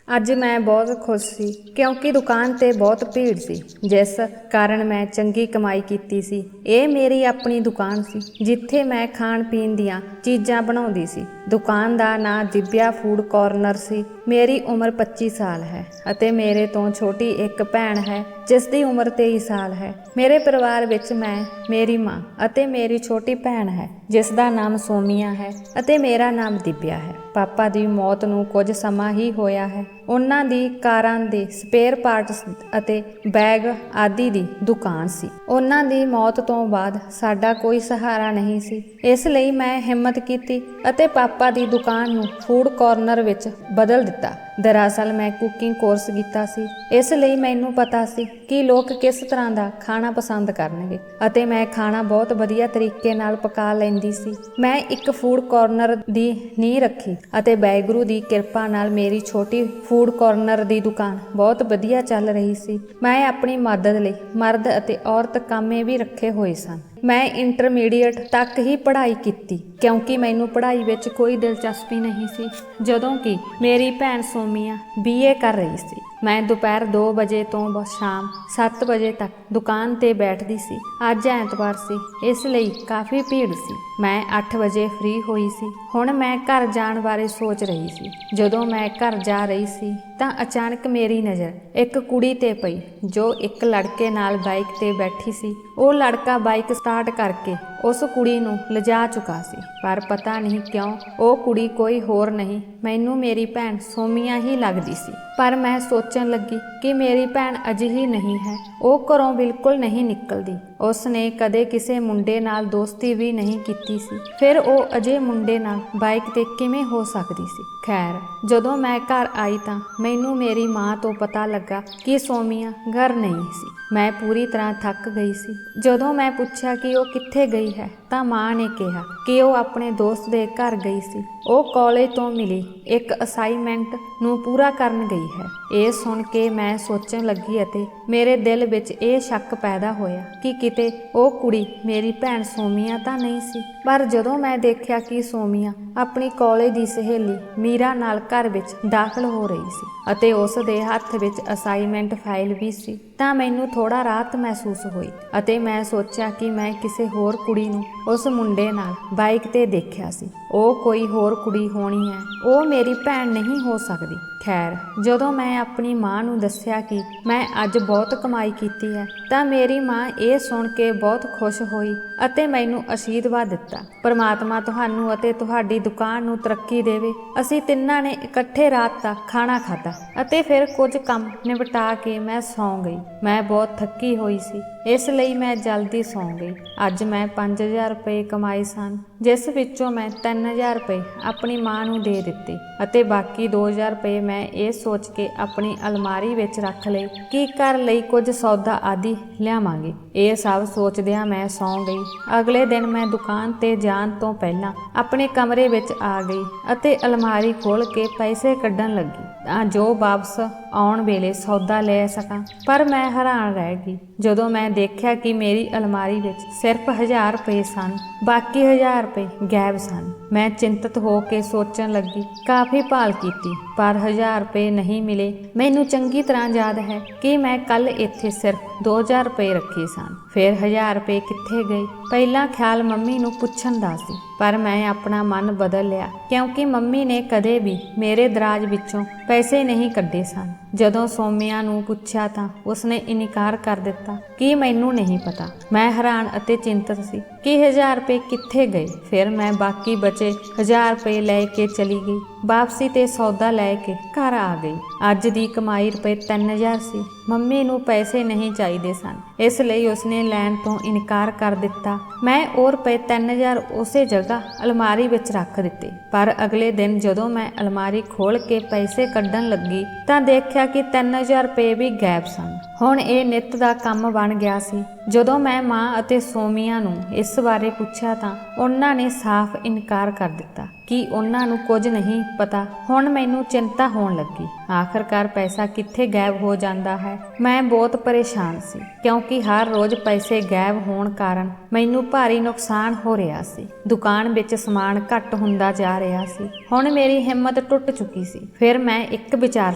ਅੱਜ ਮੈਂ ਬਹੁਤ ਖੁਸ਼ ਸੀ ਕਿਉਂਕਿ ਦੁਕਾਨ 'ਤੇ ਬਹੁਤ ਭੀੜ ਸੀ, ਜਿਸ ਕਾਰਨ ਮੈਂ ਚੰਗੀ ਕਮਾਈ ਕੀਤੀ ਸੀ। ਇਹ ਮੇਰੀ ਆਪਣੀ ਦੁਕਾਨ ਸੀ ਜਿੱਥੇ ਮੈਂ ਖਾਣ ਪੀਣ ਦੀਆਂ ਚੀਜ਼ਾਂ ਬਣਾਉਂਦੀ ਸੀ। ਦੁਕਾਨ ਦਾ ਨਾਂ ਦਿਵਿਆ ਫੂਡ ਕਾਰਨਰ ਸੀ। ਮੇਰੀ ਉਮਰ 25 ਸਾਲ ਹੈ ਅਤੇ ਮੇਰੇ ਤੋਂ ਛੋਟੀ ਇੱਕ ਭੈਣ ਹੈ ਜਿਸ ਦੀ ਉਮਰ 23 ਸਾਲ ਹੈ। ਮੇਰੇ ਪਰਿਵਾਰ ਵਿੱਚ ਮੈਂ, ਮੇਰੀ ਮਾਂ ਅਤੇ ਮੇਰੀ ਛੋਟੀ ਭੈਣ ਹੈ ਜਿਸ ਦਾ ਨਾਮ ਸੋਮੀਆ ਹੈ ਅਤੇ ਮੇਰਾ ਨਾਮ ਦਿਵਿਆ ਹੈ। ਪਾਪਾ ਦੀ ਮੌਤ ਨੂੰ ਕੁਝ ਸਮਾਂ ਹੀ ਹੋਇਆ ਹੈ। ਉਹਨਾਂ ਦੀ ਕਾਰਾਂ ਦੇ ਸਪੇਅਰ ਪਾਰਟਸ ਅਤੇ ਬੈਗ ਆਦਿ ਦੀ ਦੁਕਾਨ ਸੀ। ਉਹਨਾਂ ਦੀ ਮੌਤ ਤੋਂ ਬਾਅਦ ਸਾਡਾ ਕੋਈ ਸਹਾਰਾ ਨਹੀਂ ਸੀ, ਇਸ ਲਈ ਮੈਂ ਹਿੰਮਤ ਕੀਤੀ ਅਤੇ ਪਾਪਾ ਦੀ ਦੁਕਾਨ ਨੂੰ ਫੂਡ ਕਾਰਨਰ ਵਿੱਚ ਬਦਲ ਦਿੱਤਾ। ਦਰਅਸਲ ਮੈਂ ਕੁਕਿੰਗ ਕੋਰਸ ਕੀਤਾ ਸੀ, ਇਸ ਲਈ ਮੈਨੂੰ ਪਤਾ ਸੀ ਕਿ ਲੋਕ ਕਿਸ ਤਰ੍ਹਾਂ ਦਾ ਖਾਣਾ ਪਸੰਦ ਕਰਨਗੇ ਅਤੇ ਮੈਂ ਖਾਣਾ ਬਹੁਤ ਵਧੀਆ ਤਰੀਕੇ ਨਾਲ ਪਕਾ ਲੈਂਦੀ ਸੀ। ਮੈਂ ਇੱਕ ਫੂਡ ਕਾਰਨਰ ਦੀ ਨੀਂਹ ਰੱਖੀ ਅਤੇ ਵਾਹਿਗੁਰੂ ਦੀ ਕਿਰਪਾ ਨਾਲ ਮੇਰੀ ਛੋਟੀ ਫੂਡ ਕਾਰਨਰ ਦੀ ਦੁਕਾਨ ਬਹੁਤ ਵਧੀਆ ਚੱਲ ਰਹੀ ਸੀ। ਮੈਂ ਆਪਣੀ ਮਦਦ ਲਈ ਮਰਦ ਅਤੇ ਔਰਤ ਕਾਮੇ ਵੀ ਰੱਖੇ ਹੋਏ ਸਨ। ਮੈਂ ਇੰਟਰਮੀਡੀਏਟ ਤੱਕ ਹੀ ਪੜ੍ਹਾਈ ਕੀਤੀ ਕਿਉਂਕਿ ਮੈਨੂੰ ਪੜ੍ਹਾਈ ਵਿੱਚ ਕੋਈ ਦਿਲਚਸਪੀ ਨਹੀਂ ਸੀ, ਜਦੋਂ ਕਿ ਮੇਰੀ ਭੈਣ ਸੋਮੀਆ BA ਕਰ ਰਹੀ ਸੀ। ਮੈਂ ਦੁਪਹਿਰ 2 ਵਜੇ ਤੋਂ ਸ਼ਾਮ 7 ਵਜੇ ਤੱਕ ਦੁਕਾਨ 'ਤੇ ਬੈਠਦੀ ਸੀ। ਅੱਜ ਐਤਵਾਰ ਸੀ, ਇਸ ਲਈ ਕਾਫੀ ਭੀੜ ਸੀ। ਮੈਂ 8 ਵਜੇ ਫ੍ਰੀ ਹੋਈ ਸੀ। ਹੁਣ ਮੈਂ ਘਰ ਜਾਣ ਬਾਰੇ ਸੋਚ ਰਹੀ ਸੀ। ਜਦੋਂ ਮੈਂ ਘਰ ਜਾ ਰਹੀ ਸੀ ਤਾਂ ਅਚਾਨਕ ਮੇਰੀ ਨਜ਼ਰ ਇੱਕ ਕੁੜੀ 'ਤੇ ਪਈ ਜੋ ਇੱਕ ਲੜਕੇ ਨਾਲ ਬਾਈਕ 'ਤੇ ਬੈਠੀ ਸੀ। ਉਹ ਲੜਕਾ ਬਾਈਕ ਸਟਾਰਟ ਕਰਕੇ ਉਸ ਕੁੜੀ ਨੂੰ ਲਿਜਾ ਚੁੱਕਾ ਸੀ, ਪਰ ਪਤਾ ਨਹੀਂ ਕਿਉਂ ਉਹ ਕੁੜੀ ਕੋਈ ਹੋਰ ਨਹੀਂ, ਮੈਨੂੰ ਮੇਰੀ ਭੈਣ ਸੋਮੀਆ ਹੀ ਲੱਗਦੀ ਸੀ। ਪਰ ਮੈਂ ਸੋਚਣ ਲੱਗੀ ਕਿ ਮੇਰੀ ਭੈਣ ਅਜਿਹੀ ਨਹੀਂ ਹੈ। ਉਹ ਘਰੋਂ ਬਿਲਕੁਲ ਨਹੀਂ ਨਿਕਲਦੀ। ਉਸ ਨੇ ਕਦੇ ਕਿਸੇ ਮੁੰਡੇ ਨਾਲ ਦੋਸਤੀ ਵੀ ਨਹੀਂ ਕੀਤੀ ਸੀ। ਫਿਰ ਉਹ ਅਜੇ ਮੁੰਡੇ ਨਾਲ ਬਾਈਕ 'ਤੇ ਕਿਵੇਂ ਹੋ ਸਕਦੀ ਸੀ? ਖੈਰ, ਜਦੋਂ ਮੈਂ ਘਰ ਆਈ ਤਾਂ ਮੈਨੂੰ ਮੇਰੀ ਮਾਂ ਤੋਂ ਪਤਾ ਲੱਗਾ ਕਿ ਸੋਮੀਆ ਘਰ ਨਹੀਂ ਸੀ। ਮੈਂ ਪੂਰੀ ਤਰ੍ਹਾਂ ਥੱਕ ਗਈ ਸੀ। ਜਦੋਂ ਮੈਂ ਪੁੱਛਿਆ ਕਿ ਉਹ ਕਿੱਥੇ ਗਈ ਹੈ ਤਾਂ ਮਾਂ ਨੇ ਕਿਹਾ ਕਿ ਉਹ ਆਪਣੇ ਦੋਸਤ ਦੇ ਘਰ ਗਈ ਸੀ। ਉਹ ਕਾਲਜ ਤੋਂ ਮਿਲੀ ਇੱਕ ਅਸਾਈਨਮੈਂਟ ਨੂੰ ਪੂਰਾ ਕਰਨ ਗਈ ਹੈ। ਇਹ ਸੁਣ ਕੇ ਮੈਂ ਸੋਚਣ ਲੱਗੀ ਅਤੇ ਮੇਰੇ ਦਿਲ ਵਿੱਚ ਇਹ ਸ਼ੱਕ ਪੈਦਾ ਹੋਇਆ ਕਿ ਕਿਤੇ ਉਹ ਕੁੜੀ ਮੇਰੀ ਭੈਣ ਸੋਮੀਆ ਤਾਂ ਨਹੀਂ ਸੀ। ਪਰ ਜਦੋਂ ਮੈਂ ਦੇਖਿਆ ਕਿ ਸੋਮੀਆ ਆਪਣੀ ਕਾਲਜ ਦੀ ਸਹੇਲੀ ਮੀਰਾ ਨਾਲ ਘਰ ਵਿੱਚ ਦਾਖਲ ਹੋ ਰਹੀ ਸੀ ਅਤੇ ਉਸ ਦੇ ਹੱਥ ਵਿੱਚ ਅਸਾਈਨਮੈਂਟ ਫਾਈਲ ਵੀ ਸੀ ਤਾਂ ਮੈਨੂੰ ਥੋੜਾ ਰਾਹਤ ਮਹਿਸੂਸ ਹੋਈ ਅਤੇ ਮੈਂ ਸੋਚਿਆ ਕਿ ਮੈਂ ਕਿਸੇ ਹੋਰ ਕੁੜੀ ਨੂੰ ਉਸ ਮੁੰਡੇ ਨਾਲ ਬਾਈਕ 'ਤੇ ਦੇਖਿਆ ਸੀ। ਉਹ ਕੋਈ ਹੋਰ ਕੁੜੀ ਹੋਣੀ ਹੈ, ਉਹ ਮੇਰੀ ਭੈਣ ਨਹੀਂ ਹੋ ਸਕਦੀ। ਖੈਰ, ਜਦੋਂ ਮੈਂ ਆਪਣੀ ਮਾਂ ਨੂੰ ਦੱਸਿਆ ਕਿ ਮੈਂ ਅੱਜ ਬਹੁਤ ਕਮਾਈ ਕੀਤੀ ਹੈ ਤਾਂ ਮੇਰੀ ਮਾਂ ਇਹ ਸੁਣ ਕੇ ਬਹੁਤ ਖੁਸ਼ ਹੋਈ ਅਤੇ ਮੈਨੂੰ ਅਸ਼ੀਰਵਾਦ ਦਿੱਤਾ। ਪਰਮਾਤਮਾ ਤੁਹਾਨੂੰ ਅਤੇ ਤੁਹਾਡੀ ਦੁਕਾਨ ਨੂੰ ਤਰੱਕੀ ਦੇਵੇ। ਅਸੀਂ ਤਿੰਨਾਂ ਨੇ ਇਕੱਠੇ ਰਾਤ ਦਾ ਖਾਣਾ ਖਾਧਾ ਅਤੇ ਫਿਰ ਕੁਝ ਕੰਮ ਨਿਪਟਾ ਕੇ ਮੈਂ ਸੌਂ ਗਈ। ਮੈਂ ਬਹੁਤ ਥੱਕੀ ਹੋਈ ਸੀ, ਇਸ ਲਈ ਮੈਂ ਜਲਦੀ ਸੌਂ ਗਈ। ਅੱਜ ਮੈਂ 5000 ਰੁਪਏ ਕਮਾਏ ਸਨ, ਜਿਸ ਵਿੱਚੋਂ ਮੈਂ 3000 ਰੁਪਏ ਆਪਣੀ ਮਾਂ ਨੂੰ ਦੇ ਦਿੱਤੇ ਅਤੇ ਬਾਕੀ 2000 ਰੁਪਏ ਮੈਂ ਇਹ ਸੋਚ ਕੇ ਆਪਣੀ ਅਲਮਾਰੀ ਵਿੱਚ ਰੱਖ ਲਏ ਕਿ ਘਰ ਲਈ ਕੁਝ ਸੌਦਾ ਆਦਿ ਲਿਆਵਾਂਗੇ। ਇਹ ਸਭ ਸੋਚਦਿਆਂ ਮੈਂ ਸੌਂ ਗਈ। ਅਗਲੇ ਦਿਨ ਮੈਂ ਦੁਕਾਨ 'ਤੇ ਜਾਣ ਤੋਂ ਪਹਿਲਾਂ ਆਪਣੇ ਕਮਰੇ ਵਿੱਚ ਆ ਗਈ ਅਤੇ ਅਲਮਾਰੀ ਖੋਲ੍ਹ ਕੇ ਪੈਸੇ ਕੱਢਣ ਲੱਗੀ ਤਾਂ ਜੋ ਵਾਪਸ ਆਉਣ ਵੇਲੇ ਸੌਦਾ ਲੈ ਸਕਾਂ। ਪਰ ਮੈਂ ਹੈਰਾਨ ਰਹਿ ਗਈ ਜਦੋਂ ਮੈਂ ਦੇਖਿਆ ਕਿ ਮੇਰੀ ਅਲਮਾਰੀ ਵਿੱਚ ਸਿਰਫ 1000 ਰੁਪਏ ਸਨ, ਬਾਕੀ 1000 ਰੁਪਏ ਗਾਇਬ ਸਨ। ਮੈਂ ਚਿੰਤਤ ਹੋ ਕੇ ਸੋਚਣ ਲੱਗੀ। ਕਾਫੀ ਭਾਲ ਕੀਤੀ ਪਰ 1000 ਰੁਪਏ ਨਹੀਂ ਮਿਲੇ। ਮੈਨੂੰ ਚੰਗੀ ਤਰ੍ਹਾਂ ਯਾਦ ਹੈ ਕਿ ਮੈਂ ਕੱਲ ਇੱਥੇ ਸਿਰਫ 2000 ਰੁਪਏ ਰੱਖੇ ਸਨ। ਫਿਰ 1000 ਰੁਪਏ ਕਿੱਥੇ ਗਏ? ਪਹਿਲਾਂ ਖਿਆਲ ਮੰਮੀ ਨੂੰ ਪੁੱਛਣ ਦਾ ਸੀ, ਪਰ ਮੈਂ ਆਪਣਾ ਮਨ ਬਦਲ ਲਿਆ ਕਿਉਂਕਿ ਮੰਮੀ ਨੇ ਕਦੇ ਵੀ ਮੇਰੇ ਦਰਾਜ ਵਿੱਚੋਂ ਪੈਸੇ ਨਹੀਂ ਕੱਢੇ ਸਨ। ਜਦੋਂ ਸੋਮੀਆ ਨੂੰ ਪੁੱਛਿਆ ਤਾਂ ਉਸਨੇ ਇਨਕਾਰ ਕਰ ਦਿੱਤਾ ਕਿ ਮੈਨੂੰ ਨਹੀਂ ਪਤਾ। ਮੈਂ ਹੈਰਾਨ ਅਤੇ ਚਿੰਤਤ ਸੀ ਕਿ 1000 ਰੁਪਏ ਕਿੱਥੇ ਗਏ। ਫਿਰ ਮੈਂ ਬਾਕੀ ਬਚੇ 1000 ਰੁਪਏ ਲੈ ਕੇ ਚਲੀ ਗਈ। ਵਾਪਸੀ ਤੇ ਸੌਦਾ ਲੈ ਕੇ ਘਰ ਆ ਗਈ। ਅੱਜ ਦੀ ਕਮਾਈ ਰੁਪਏ 3000 ਸੀ। ਮੰਮੀ ਨੂੰ ਪੈਸੇ ਨਹੀਂ ਚਾਹੀਦੇ ਸਨ, ਇਸ ਲਈ ਉਸਨੇ ਲੈਣ ਤੋਂ ਇਨਕਾਰ ਕਰ ਦਿੱਤਾ। ਮੈਂ ਉਹ ਰੁਪਏ 3000 ਉਸੇ ਜਗ੍ਹਾ ਅਲਮਾਰੀ ਵਿੱਚ ਰੱਖ ਦਿੱਤੇ। ਪਰ ਅਗਲੇ ਦਿਨ ਜਦੋਂ ਮੈਂ ਅਲਮਾਰੀ ਖੋਲ੍ਹ ਕੇ ਪੈਸੇ ਕੱਢਣ ਲੱਗੀ ਤਾਂ ਦੇਖਿਆ ਕਿ 3000 ਰੁਪਏ ਵੀ ਗਾਇਬ ਸਨ। ਹੁਣ ਇਹ ਨਿੱਤ ਦਾ ਕੰਮ ਬਣ ਗਿਆ ਸੀ। ਜਦੋਂ ਮੈਂ ਮਾਂ ਅਤੇ ਸੋਮੀਆ ਨੂੰ ਇਸ ਬਾਰੇ ਪੁੱਛਿਆ ਤਾਂ ਉਹਨਾਂ ਨੇ ਸਾਫ਼ ਇਨਕਾਰ ਕਰ ਦਿੱਤਾ ਕਿ ਉਹਨਾਂ ਨੂੰ ਕੁਝ ਨਹੀਂ ਪਤਾ ਹੁਣ ਮੈਨੂੰ ਚਿੰਤਾ ਹੋਣ ਲੱਗੀ। ਆਖਰਕਾਰ ਪੈਸਾ ਕਿੱਥੇ ਗਾਇਬ ਹੋ ਜਾਂਦਾ ਹੈ। ਮੈਂ ਬਹੁਤ ਪਰੇਸ਼ਾਨ ਸੀ ਕਿਉਂਕਿ ਹਰ ਰੋਜ਼ ਪੈਸੇ ਗਾਇਬ ਹੋਣ ਕਾਰਨ ਮੈਨੂੰ ਭਾਰੀ ਨੁਕਸਾਨ ਹੋ ਰਿਹਾ ਸੀ। ਦੁਕਾਨ ਵਿੱਚ ਸਮਾਨ ਘੱਟ ਹੁੰਦਾ ਜਾ ਰਿਹਾ ਸੀ। ਹੁਣ ਮੇਰੀ ਹਿੰਮਤ ਟੁੱਟ ਚੁੱਕੀ ਸੀ। ਫਿਰ ਮੈਂ ਇੱਕ ਵਿਚਾਰ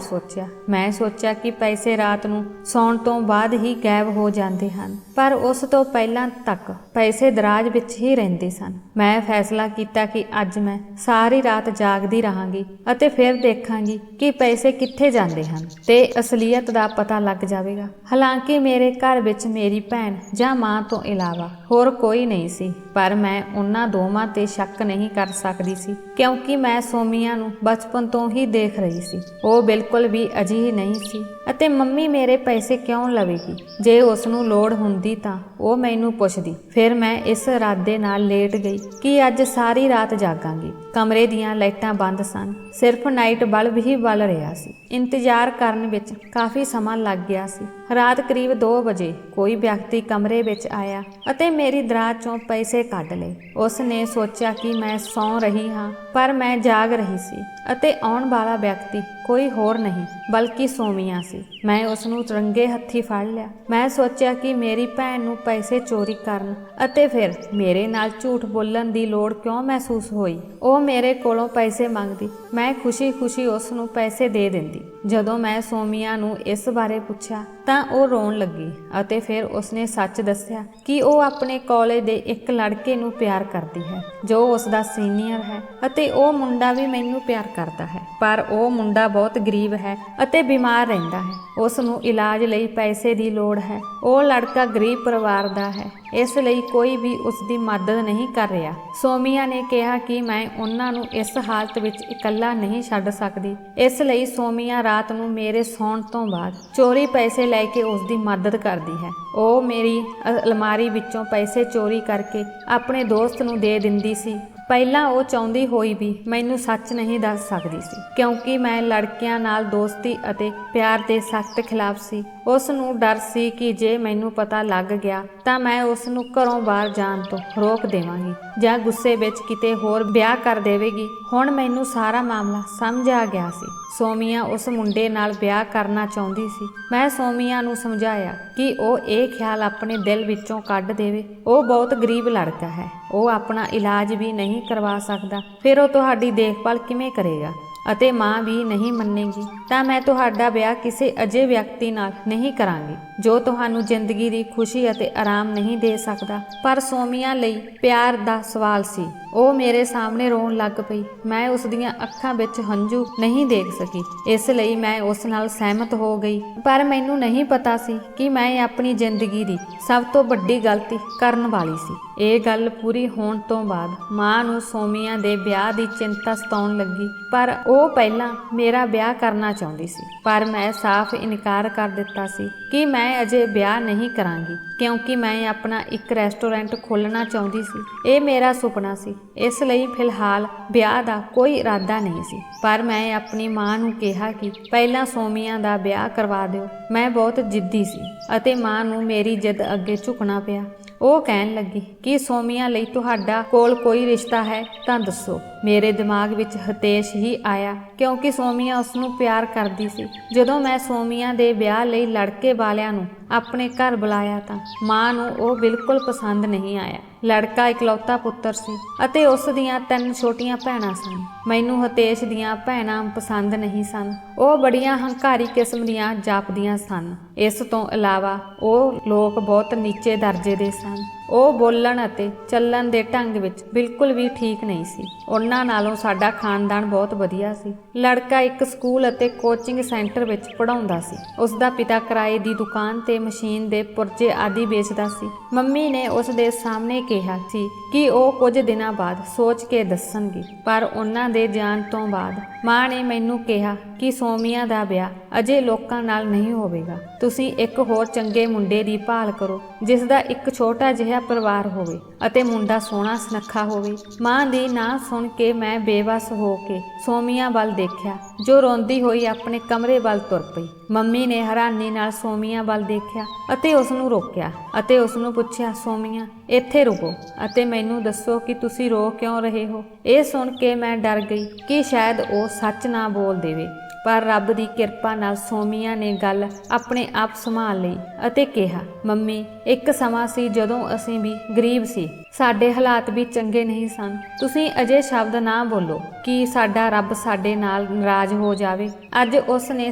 ਸੋਚਿਆ। ਮੈਂ ਸੋਚਿਆ ਕਿ ਪੈਸੇ ਰਾਤ ਨੂੰ ਸੌਣ ਤੋਂ ਬਾਅਦ ਹੀ ਗਾਇਬ ਹੋ ਜਾਂਦੇ ਹਨ, ਪਰ ਉਸ ਤੋਂ ਪਹਿਲਾਂ ਤੱਕ ਪੈਸੇ ਦਰਾਜ ਵਿੱਚ ਹੀ ਰਹਿੰਦੇ ਸਨ। ਮੈਂ ਫੈਸਲਾ ਕੀਤਾ ਕਿ ਅੱਜ ਮੈਂ ਸਾਰੀ ਰਾਤ ਜਾਗਦੀ ਰਹਾਂਗੀ ਅਤੇ ਫਿਰ ਦੇਖਾਂਗੀ ਕਿ ਪੈਸੇ ਕਿੱਥੇ ਜਾਂਦੇ ਹਨ ਤੇ ਅਸਲੀਅਤ ਦਾ ਪਤਾ ਲੱਗ ਜਾਵੇਗਾ। ਹਾਲਾਂਕਿ ਮੇਰੇ ਘਰ ਵਿੱਚ ਮੇਰੀ ਭੈਣ ਜਾਂ ਮਾਂ ਤੋਂ ਇਲਾਵਾ ਹੋਰ ਕੋਈ ਨਹੀਂ ਸੀ, ਪਰ ਮੈਂ ਉਹਨਾਂ ਦੋਵਾਂ ਤੇ ਸ਼ੱਕ ਨਹੀਂ ਕਰ ਸਕਦੀ ਸੀ ਕਿਉਂਕਿ ਮੈਂ ਸੋਮੀਆ ਨੂੰ ਬਚਪਨ ਤੋਂ ਹੀ ਦੇਖ ਰਹੀ ਸੀ। ਉਹ ਬਿਲਕੁਲ ਵੀ ਅਜਿਹੀ ਨਹੀਂ ਸੀ ਅਤੇ ਮੰਮੀ ਮੇਰੇ ਪੈਸੇ ਕਿਉਂ ਲਵੇਗੀ? ਜੇ ਉਸ ਨੂੰ ਲੋੜ ਹੁੰਦੀ ਤਾਂ ਉਹ ਮੈਨੂੰ ਪੁੱਛਦੀ। ਫਿਰ ਮੈਂ ਇਸ ਇਰਾਦੇ ਨਾਲ ਲੇਟ ਗਈ ਕਿ ਅੱਜ ਸਾਰੀ ਰਾਤ ਜਾਗਾਂਗੀ। ਕਮਰੇ ਦੀਆਂ ਲਾਈਟਾਂ ਬੰਦ ਸਨ, ਸਿਰਫ ਨਾਈਟ ਬਲਬ ਹੀ ਬਲ ਰਿਹਾ ਸੀ। ਇੰਤਜ਼ਾਰ ਕਰਨ ਵਿੱਚ ਕਾਫੀ ਸਮਾਂ ਲੱਗ ਗਿਆ ਸੀ। ਰਾਤ ਕਰੀਬ 2 ਵਜੇ ਕੋਈ ਵਿਅਕਤੀ ਕਮਰੇ ਵਿੱਚ ਆਇਆ ਅਤੇ ਮੇਰੀ ਦਰਾਜ਼ ਚੋਂ ਪੈਸੇ ਕੱਢ ਲਏ। ਉਸ ਨੇ ਸੋਚਿਆ ਕਿ ਮੈਂ ਸੌਂ ਰਹੀ ਹਾਂ, ਪਰ ਮੈਂ ਜਾਗ ਰਹੀ ਸੀ ਅਤੇ ਆਉਣ ਵਾਲਾ ਵਿਅਕਤੀ ਕੋਈ ਹੋਰ ਨਹੀਂ ਬਲਕਿ ਸੋਮੀਆ ਸੀ। ਮੈਂ ਉਸ ਨੂੰ ਰੰਗੇ ਹੱਥੀਂ ਫੜ ਲਿਆ। ਮੈਂ ਸੋਚਿਆ ਕਿ ਮੇਰੀ ਭੈਣ ਨੂੰ ਪੈਸੇ ਚੋਰੀ ਕਰਨ ਅਤੇ ਫਿਰ ਮੇਰੇ ਨਾਲ ਝੂਠ ਬੋਲਣ ਦੀ ਲੋੜ ਕਿਉਂ ਮਹਿਸੂਸ ਹੋਈ। ਉਹ ਮੇਰੇ ਕੋਲੋਂ ਪੈਸੇ ਮੰਗਦੀ, ਮੈਂ ਖੁਸ਼ੀ-ਖੁਸ਼ੀ ਉਸ ਨੂੰ ਪੈਸੇ ਦੇ ਦਿੰਦੀ। ਜਦੋਂ ਮੈਂ ਸੋਮੀਆ ਨੂੰ ਇਸ ਬਾਰੇ ਪੁੱਛਿਆ ਤਾਂ ਉਹ ਰੋਣ ਲੱਗੀ ਅਤੇ ਫਿਰ ਉਸਨੇ ਸੱਚ ਦੱਸਿਆ ਕਿ ਉਹ ਆਪਣੇ ਕਾਲਜ ਦੇ ਇੱਕ ਲੜਕੇ ਨੂੰ ਪਿਆਰ ਕਰਦੀ ਹੈ ਜੋ ਉਸ ਦਾ ਸੀਨੀਅਰ ਹੈ ਅਤੇ ਉਹ ਮੁੰਡਾ ਵੀ ਮੈਨੂੰ ਪਿਆਰ ਕਰਦਾ ਹੈ, ਪਰ ਉਹ ਮੁੰਡਾ ਬਹੁਤ ਗਰੀਬ ਹੈ ਅਤੇ ਬਿਮਾਰ ਰਹਿੰਦਾ ਹੈ। ਉਸ ਨੂੰ ਇਲਾਜ ਲਈ ਪੈਸੇ ਦੀ ਲੋੜ ਹੈ। ਉਹ ਲੜਕਾ ਗਰੀਬ ਪਰਿਵਾਰ ਦਾ ਹੈ, ਇਸ ਲਈ ਕੋਈ ਵੀ ਉਸ ਦੀ ਮਦਦ ਨਹੀਂ ਕਰ ਰਿਹਾ। ਸੋਮੀਆ ਨੇ ਕਿਹਾ ਕਿ ਮੈਂ ਉਹਨਾਂ ਨੂੰ ਇਸ ਹਾਲਤ ਵਿੱਚ ਇਕੱਲਾ ਨਹੀਂ ਛੱਡ ਸਕਦੀ, ਇਸ ਲਈ ਸੋਮੀਆ ਰਾਤ ਨੂੰ ਮੇਰੇ ਸੌਣ ਤੋਂ ਬਾਅਦ ਚੋਰੀ ਪੈਸੇ ਲੈ ਕੇ ਉਸ ਦੀ ਮਦਦ ਕਰਦੀ ਹੈ। ਉਹ ਮੇਰੀ ਅਲਮਾਰੀ ਵਿੱਚੋਂ ਪੈਸੇ ਚੋਰੀ ਕਰਕੇ ਆਪਣੇ ਦੋਸਤ ਨੂੰ ਦੇ ਦਿੰਦੀ ਸੀ। ਪਹਿਲਾਂ ਉਹ ਚਾਹੁੰਦੀ ਹੋਈ ਵੀ ਮੈਨੂੰ ਸੱਚ ਨਹੀਂ ਦੱਸ ਸਕਦੀ ਸੀ ਕਿਉਂਕਿ ਮੈਂ ਲੜਕਿਆਂ ਨਾਲ ਦੋਸਤੀ ਅਤੇ ਪਿਆਰ ਦੇ ਸਖਤ ਖਿਲਾਫ ਸੀ। ਉਸ ਨੂੰ ਡਰ ਸੀ ਕਿ ਜੇ ਮੈਨੂੰ ਪਤਾ ਲੱਗ ਗਿਆ ਤਾਂ ਮੈਂ ਉਸ ਨੂੰ ਘਰੋਂ ਬਾਹਰ ਜਾਣ ਤੋਂ ਰੋਕ ਦੇਵਾਂਗੀ ਜਾਂ ਗੁੱਸੇ ਵਿੱਚ ਕਿਤੇ ਹੋਰ ਵਿਆਹ ਕਰ ਦੇਵੇਗੀ। ਹੁਣ ਮੈਨੂੰ ਸਾਰਾ ਮਾਮਲਾ ਸਮਝ ਆ ਗਿਆ ਸੀ। ਸੋਮੀਆ ਉਸ ਮੁੰਡੇ ਨਾਲ ਵਿਆਹ ਕਰਨਾ ਚਾਹੁੰਦੀ ਸੀ। ਮੈਂ ਸੋਮੀਆ ਨੂੰ ਸਮਝਾਇਆ ਕਿ ਉਹ ਇਹ ਖਿਆਲ ਆਪਣੇ ਦਿਲ ਵਿੱਚੋਂ ਕੱਢ ਦੇਵੇ। ਉਹ ਬਹੁਤ ਗਰੀਬ ਲੜਕਾ ਹੈ, ਉਹ ਆਪਣਾ ਇਲਾਜ ਵੀ ਨਹੀਂ ਕਰਵਾ ਸਕਦਾ, ਫਿਰ ਉਹ ਤੁਹਾਡੀ ਦੇਖਭਾਲ ਕਿਵੇਂ ਕਰੇਗਾ? ਅਤੇ ਮਾਂ ਵੀ ਨਹੀਂ ਮੰਨੇਗੀ ਤਾਂ ਮੈਂ ਤੁਹਾਡਾ ਵਿਆਹ ਕਿਸੇ ਅਜਿਹੇ ਵਿਅਕਤੀ ਨਾਲ ਨਹੀਂ ਕਰਾਂਗੀ ਜੋ ਤੁਹਾਨੂੰ ਜ਼ਿੰਦਗੀ ਦੀ ਖੁਸ਼ੀ ਅਤੇ ਆਰਾਮ ਨਹੀਂ ਦੇ ਸਕਦਾ। ਪਰ ਸੋਮੀਆ ਲਈ ਪਿਆਰ ਦਾ ਸਵਾਲ ਸੀ। ਉਹ ਮੇਰੇ ਸਾਹਮਣੇ ਰੋਣ ਲੱਗ ਪਈ। ਮੈਂ ਉਸ ਦੀਆਂ ਅੱਖਾਂ ਵਿੱਚ ਹੰਝੂ ਨਹੀਂ ਦੇਖ ਸਕੀ, ਇਸ ਲਈ ਮੈਂ ਉਸ ਨਾਲ ਸਹਿਮਤ ਹੋ ਗਈ। ਪਰ ਮੈਨੂੰ ਨਹੀਂ ਪਤਾ ਸੀ ਕਿ ਮੈਂ ਆਪਣੀ ਜ਼ਿੰਦਗੀ ਦੀ ਸਭ ਤੋਂ ਵੱਡੀ ਗਲਤੀ ਕਰਨ ਵਾਲੀ ਸੀ। ਇਹ ਗੱਲ ਪੂਰੀ ਹੋਣ ਤੋਂ ਬਾਅਦ ਮਾਂ ਨੂੰ ਸੋਮੀਆ ਦੇ ਵਿਆਹ ਦੀ ਚਿੰਤਾ ਸਤਾਉਣ ਲੱਗੀ, ਪਰ ਉਹ ਪਹਿਲਾਂ ਮੇਰਾ ਵਿਆਹ ਕਰਨਾ ਚਾਹੁੰਦੀ ਸੀ। ਪਰ ਮੈਂ ਸਾਫ਼ ਇਨਕਾਰ ਕਰ ਦਿੱਤਾ ਸੀ ਕਿ ਮੈਂ ਅਜੇ ਵਿਆਹ ਨਹੀਂ ਕਰਾਂਗੀ ਕਿਉਂਕਿ ਮੈਂ ਆਪਣਾ ਇੱਕ ਰੈਸਟੋਰੈਂਟ ਖੋਲ੍ਹਣਾ ਚਾਹੁੰਦੀ ਸੀ। ਇਹ ਮੇਰਾ ਸੁਪਨਾ ਸੀ, ਇਸ ਲਈ ਫਿਲਹਾਲ ਵਿਆਹ ਦਾ ਕੋਈ ਇਰਾਦਾ ਨਹੀਂ ਸੀ। ਪਰ ਮੈਂ ਆਪਣੀ ਮਾਂ ਨੂੰ ਕਿਹਾ ਕਿ ਪਹਿਲਾਂ ਸੋਮੀਆ ਦਾ ਵਿਆਹ ਕਰਵਾ ਦਿਓ। ਮੈਂ ਬਹੁਤ ਜਿੱਦੀ ਸੀ ਅਤੇ ਮਾਂ ਨੂੰ ਮੇਰੀ ਜਿੱਦ ਅੱਗੇ ਝੁਕਣਾ ਪਿਆ। ਉਹ ਕਹਿਣ ਲੱਗੀ ਕਿ ਸੋਮੀਆ ਲਈ ਤੁਹਾਡਾ ਕੋਲ ਕੋਈ ਰਿਸ਼ਤਾ ਹੈ ਤਾਂ ਦੱਸੋ। ਮੇਰੇ ਦਿਮਾਗ ਵਿੱਚ ਹਿਤੇਸ਼ ਹੀ ਆਇਆ ਕਿਉਂਕਿ ਸੋਮੀਆ ਉਸ ਨੂੰ ਪਿਆਰ ਕਰਦੀ ਸੀ। ਜਦੋਂ ਮੈਂ ਸੋਮੀਆ ਦੇ ਵਿਆਹ ਲਈ ਲੜਕੇ ਵਾਲਿਆਂ ਨੂੰ ਆਪਣੇ ਘਰ ਬੁਲਾਇਆ ਤਾਂ ਮਾਂ ਨੂੰ ਉਹ ਬਿਲਕੁਲ ਪਸੰਦ ਨਹੀਂ ਆਇਆ। ਲੜਕਾ ਇਕਲੌਤਾ ਪੁੱਤਰ ਸੀ ਅਤੇ ਉਸ ਦੀਆਂ 3 ਛੋਟੀਆਂ ਭੈਣਾਂ ਸਨ। ਮੈਨੂੰ ਹਿਤੇਸ਼ ਦੀਆਂ ਭੈਣਾਂ ਪਸੰਦ ਨਹੀਂ ਸਨ। ਉਹ ਬੜੀਆਂ ਹੰਕਾਰੀ ਕਿਸਮ ਦੀਆਂ ਜਾਪਦੀਆਂ ਸਨ। ਇਸ ਤੋਂ ਇਲਾਵਾ ਉਹ ਲੋਕ ਬਹੁਤ ਨੀਚੇ ਦਰਜੇ ਦੇ ਸਨ। ਉਹ ਬੋਲਣ ਅਤੇ ਚੱਲਣ ਦੇ ਢੰਗ ਵਿੱਚ ਬਿਲਕੁਲ ਵੀ ਠੀਕ ਨਹੀਂ ਸੀ। ਉਹਨਾਂ ਨਾਲੋਂ ਸਾਡਾ ਖਾਨਦਾਨ ਬਹੁਤ ਵਧੀਆ ਸੀ। ਲੜਕਾ ਇੱਕ ਸਕੂਲ ਅਤੇ ਕੋਚਿੰਗ ਸੈਂਟਰ ਵਿੱਚ ਪੜ੍ਹਾਉਂਦਾ ਸੀ। ਉਸ ਦਾ ਪਿਤਾ ਕਿਰਾਏ ਦੀ ਦੁਕਾਨ ਤੇ ਮਸ਼ੀਨ ਦੇ ਪੁਰਜੇ ਆਦਿ ਵੇਚਦਾ ਸੀ। ਮੰਮੀ ਨੇ ਉਸ ਦੇ ਸਾਹਮਣੇ ਕਿਹਾ ਸੀ ਕਿ ਉਹ ਕੁਝ ਦਿਨਾਂ ਬਾਅਦ ਸੋਚ ਕੇ ਦੱਸਣਗੇ, ਪਰ ਉਹਨਾਂ ਦੇ ਜਾਣ ਤੋਂ ਬਾਅਦ ਮਾਂ ਨੇ ਮੈਨੂੰ ਕਿਹਾ ਕਿ ਸੋਮੀਆ ਦਾ ਵਿਆਹ ਅਜੇ ਲੋਕਾਂ ਨਾਲ ਨਹੀਂ ਹੋਵੇਗਾ। ਤੁਸੀਂ ਇੱਕ ਹੋਰ ਚੰਗੇ ਮੁੰਡੇ ਦੀ ਭਾਲ ਕਰੋ ਜਿਸ ਦਾ ਇੱਕ ਛੋਟਾ ਜਿਹਾ ਪਰਿਵਾਰ ਹੋਵੇ ਅਤੇ ਮੁੰਡਾ ਸੋਹਣਾ ਸੁਨੱਖਾ ਹੋਵੇ। ਮਾਂ ਦੀ ਨਾਂ ਸੁਣ ਕੇ ਮੈਂ ਬੇਵੱਸ ਹੋ ਕੇ ਸੋਮੀਆ ਵੱਲ ਦੇਖਿਆ, ਜੋ ਰੋਂਦੀ ਹੋਈ ਆਪਣੇ ਕਮਰੇ ਵੱਲ ਤੁਰ ਪਈ। ਮੰਮੀ ਨੇ ਹੈਰਾਨੀ ਨਾਲ ਸੋਮੀਆ ਵੱਲ ਦੇਖਿਆ ਅਤੇ ਉਸ ਨੂੰ ਰੋਕਿਆ ਅਤੇ ਉਸ ਨੂੰ ਪੁੱਛਿਆ, ਸੋਮੀਆ ਇੱਥੇ ਰੁਕੋ ਅਤੇ ਮੈਨੂੰ ਦੱਸੋ ਕਿ ਤੁਸੀਂ ਰੋ ਕਿਉਂ ਰਹੇ ਹੋ। ਇਹ ਸੁਣ ਕੇ ਮੈਂ ਡਰ ਗਈ ਕਿ ਸ਼ਾਇਦ ਉਹ ਸੱਚ ਨਾ ਬੋਲ ਦੇਵੇ, ਪਰ ਰੱਬ ਦੀ ਕਿਰਪਾ ਨਾਲ ਸੋਮੀਆ ਨੇ ਗੱਲ ਆਪਣੇ ਆਪ ਸੰਭਾਲ ਲਈ ਅਤੇ ਕਿਹਾ, ਮੰਮੀ ਇੱਕ ਸਮਾਂ ਸੀ ਜਦੋਂ ਅਸੀਂ ਵੀ ਗਰੀਬ ਸੀ, ਸਾਡੇ ਹਾਲਾਤ ਵੀ ਚੰਗੇ ਨਹੀਂ ਸਨ। ਤੁਸੀਂ ਅਜੇ ਸ਼ਬਦ ਨਾ ਬੋਲੋ ਕਿ ਸਾਡਾ ਰੱਬ ਸਾਡੇ ਨਾਲ ਨਾਰਾਜ਼ ਹੋ ਜਾਵੇ। ਅੱਜ ਉਸ ਨੇ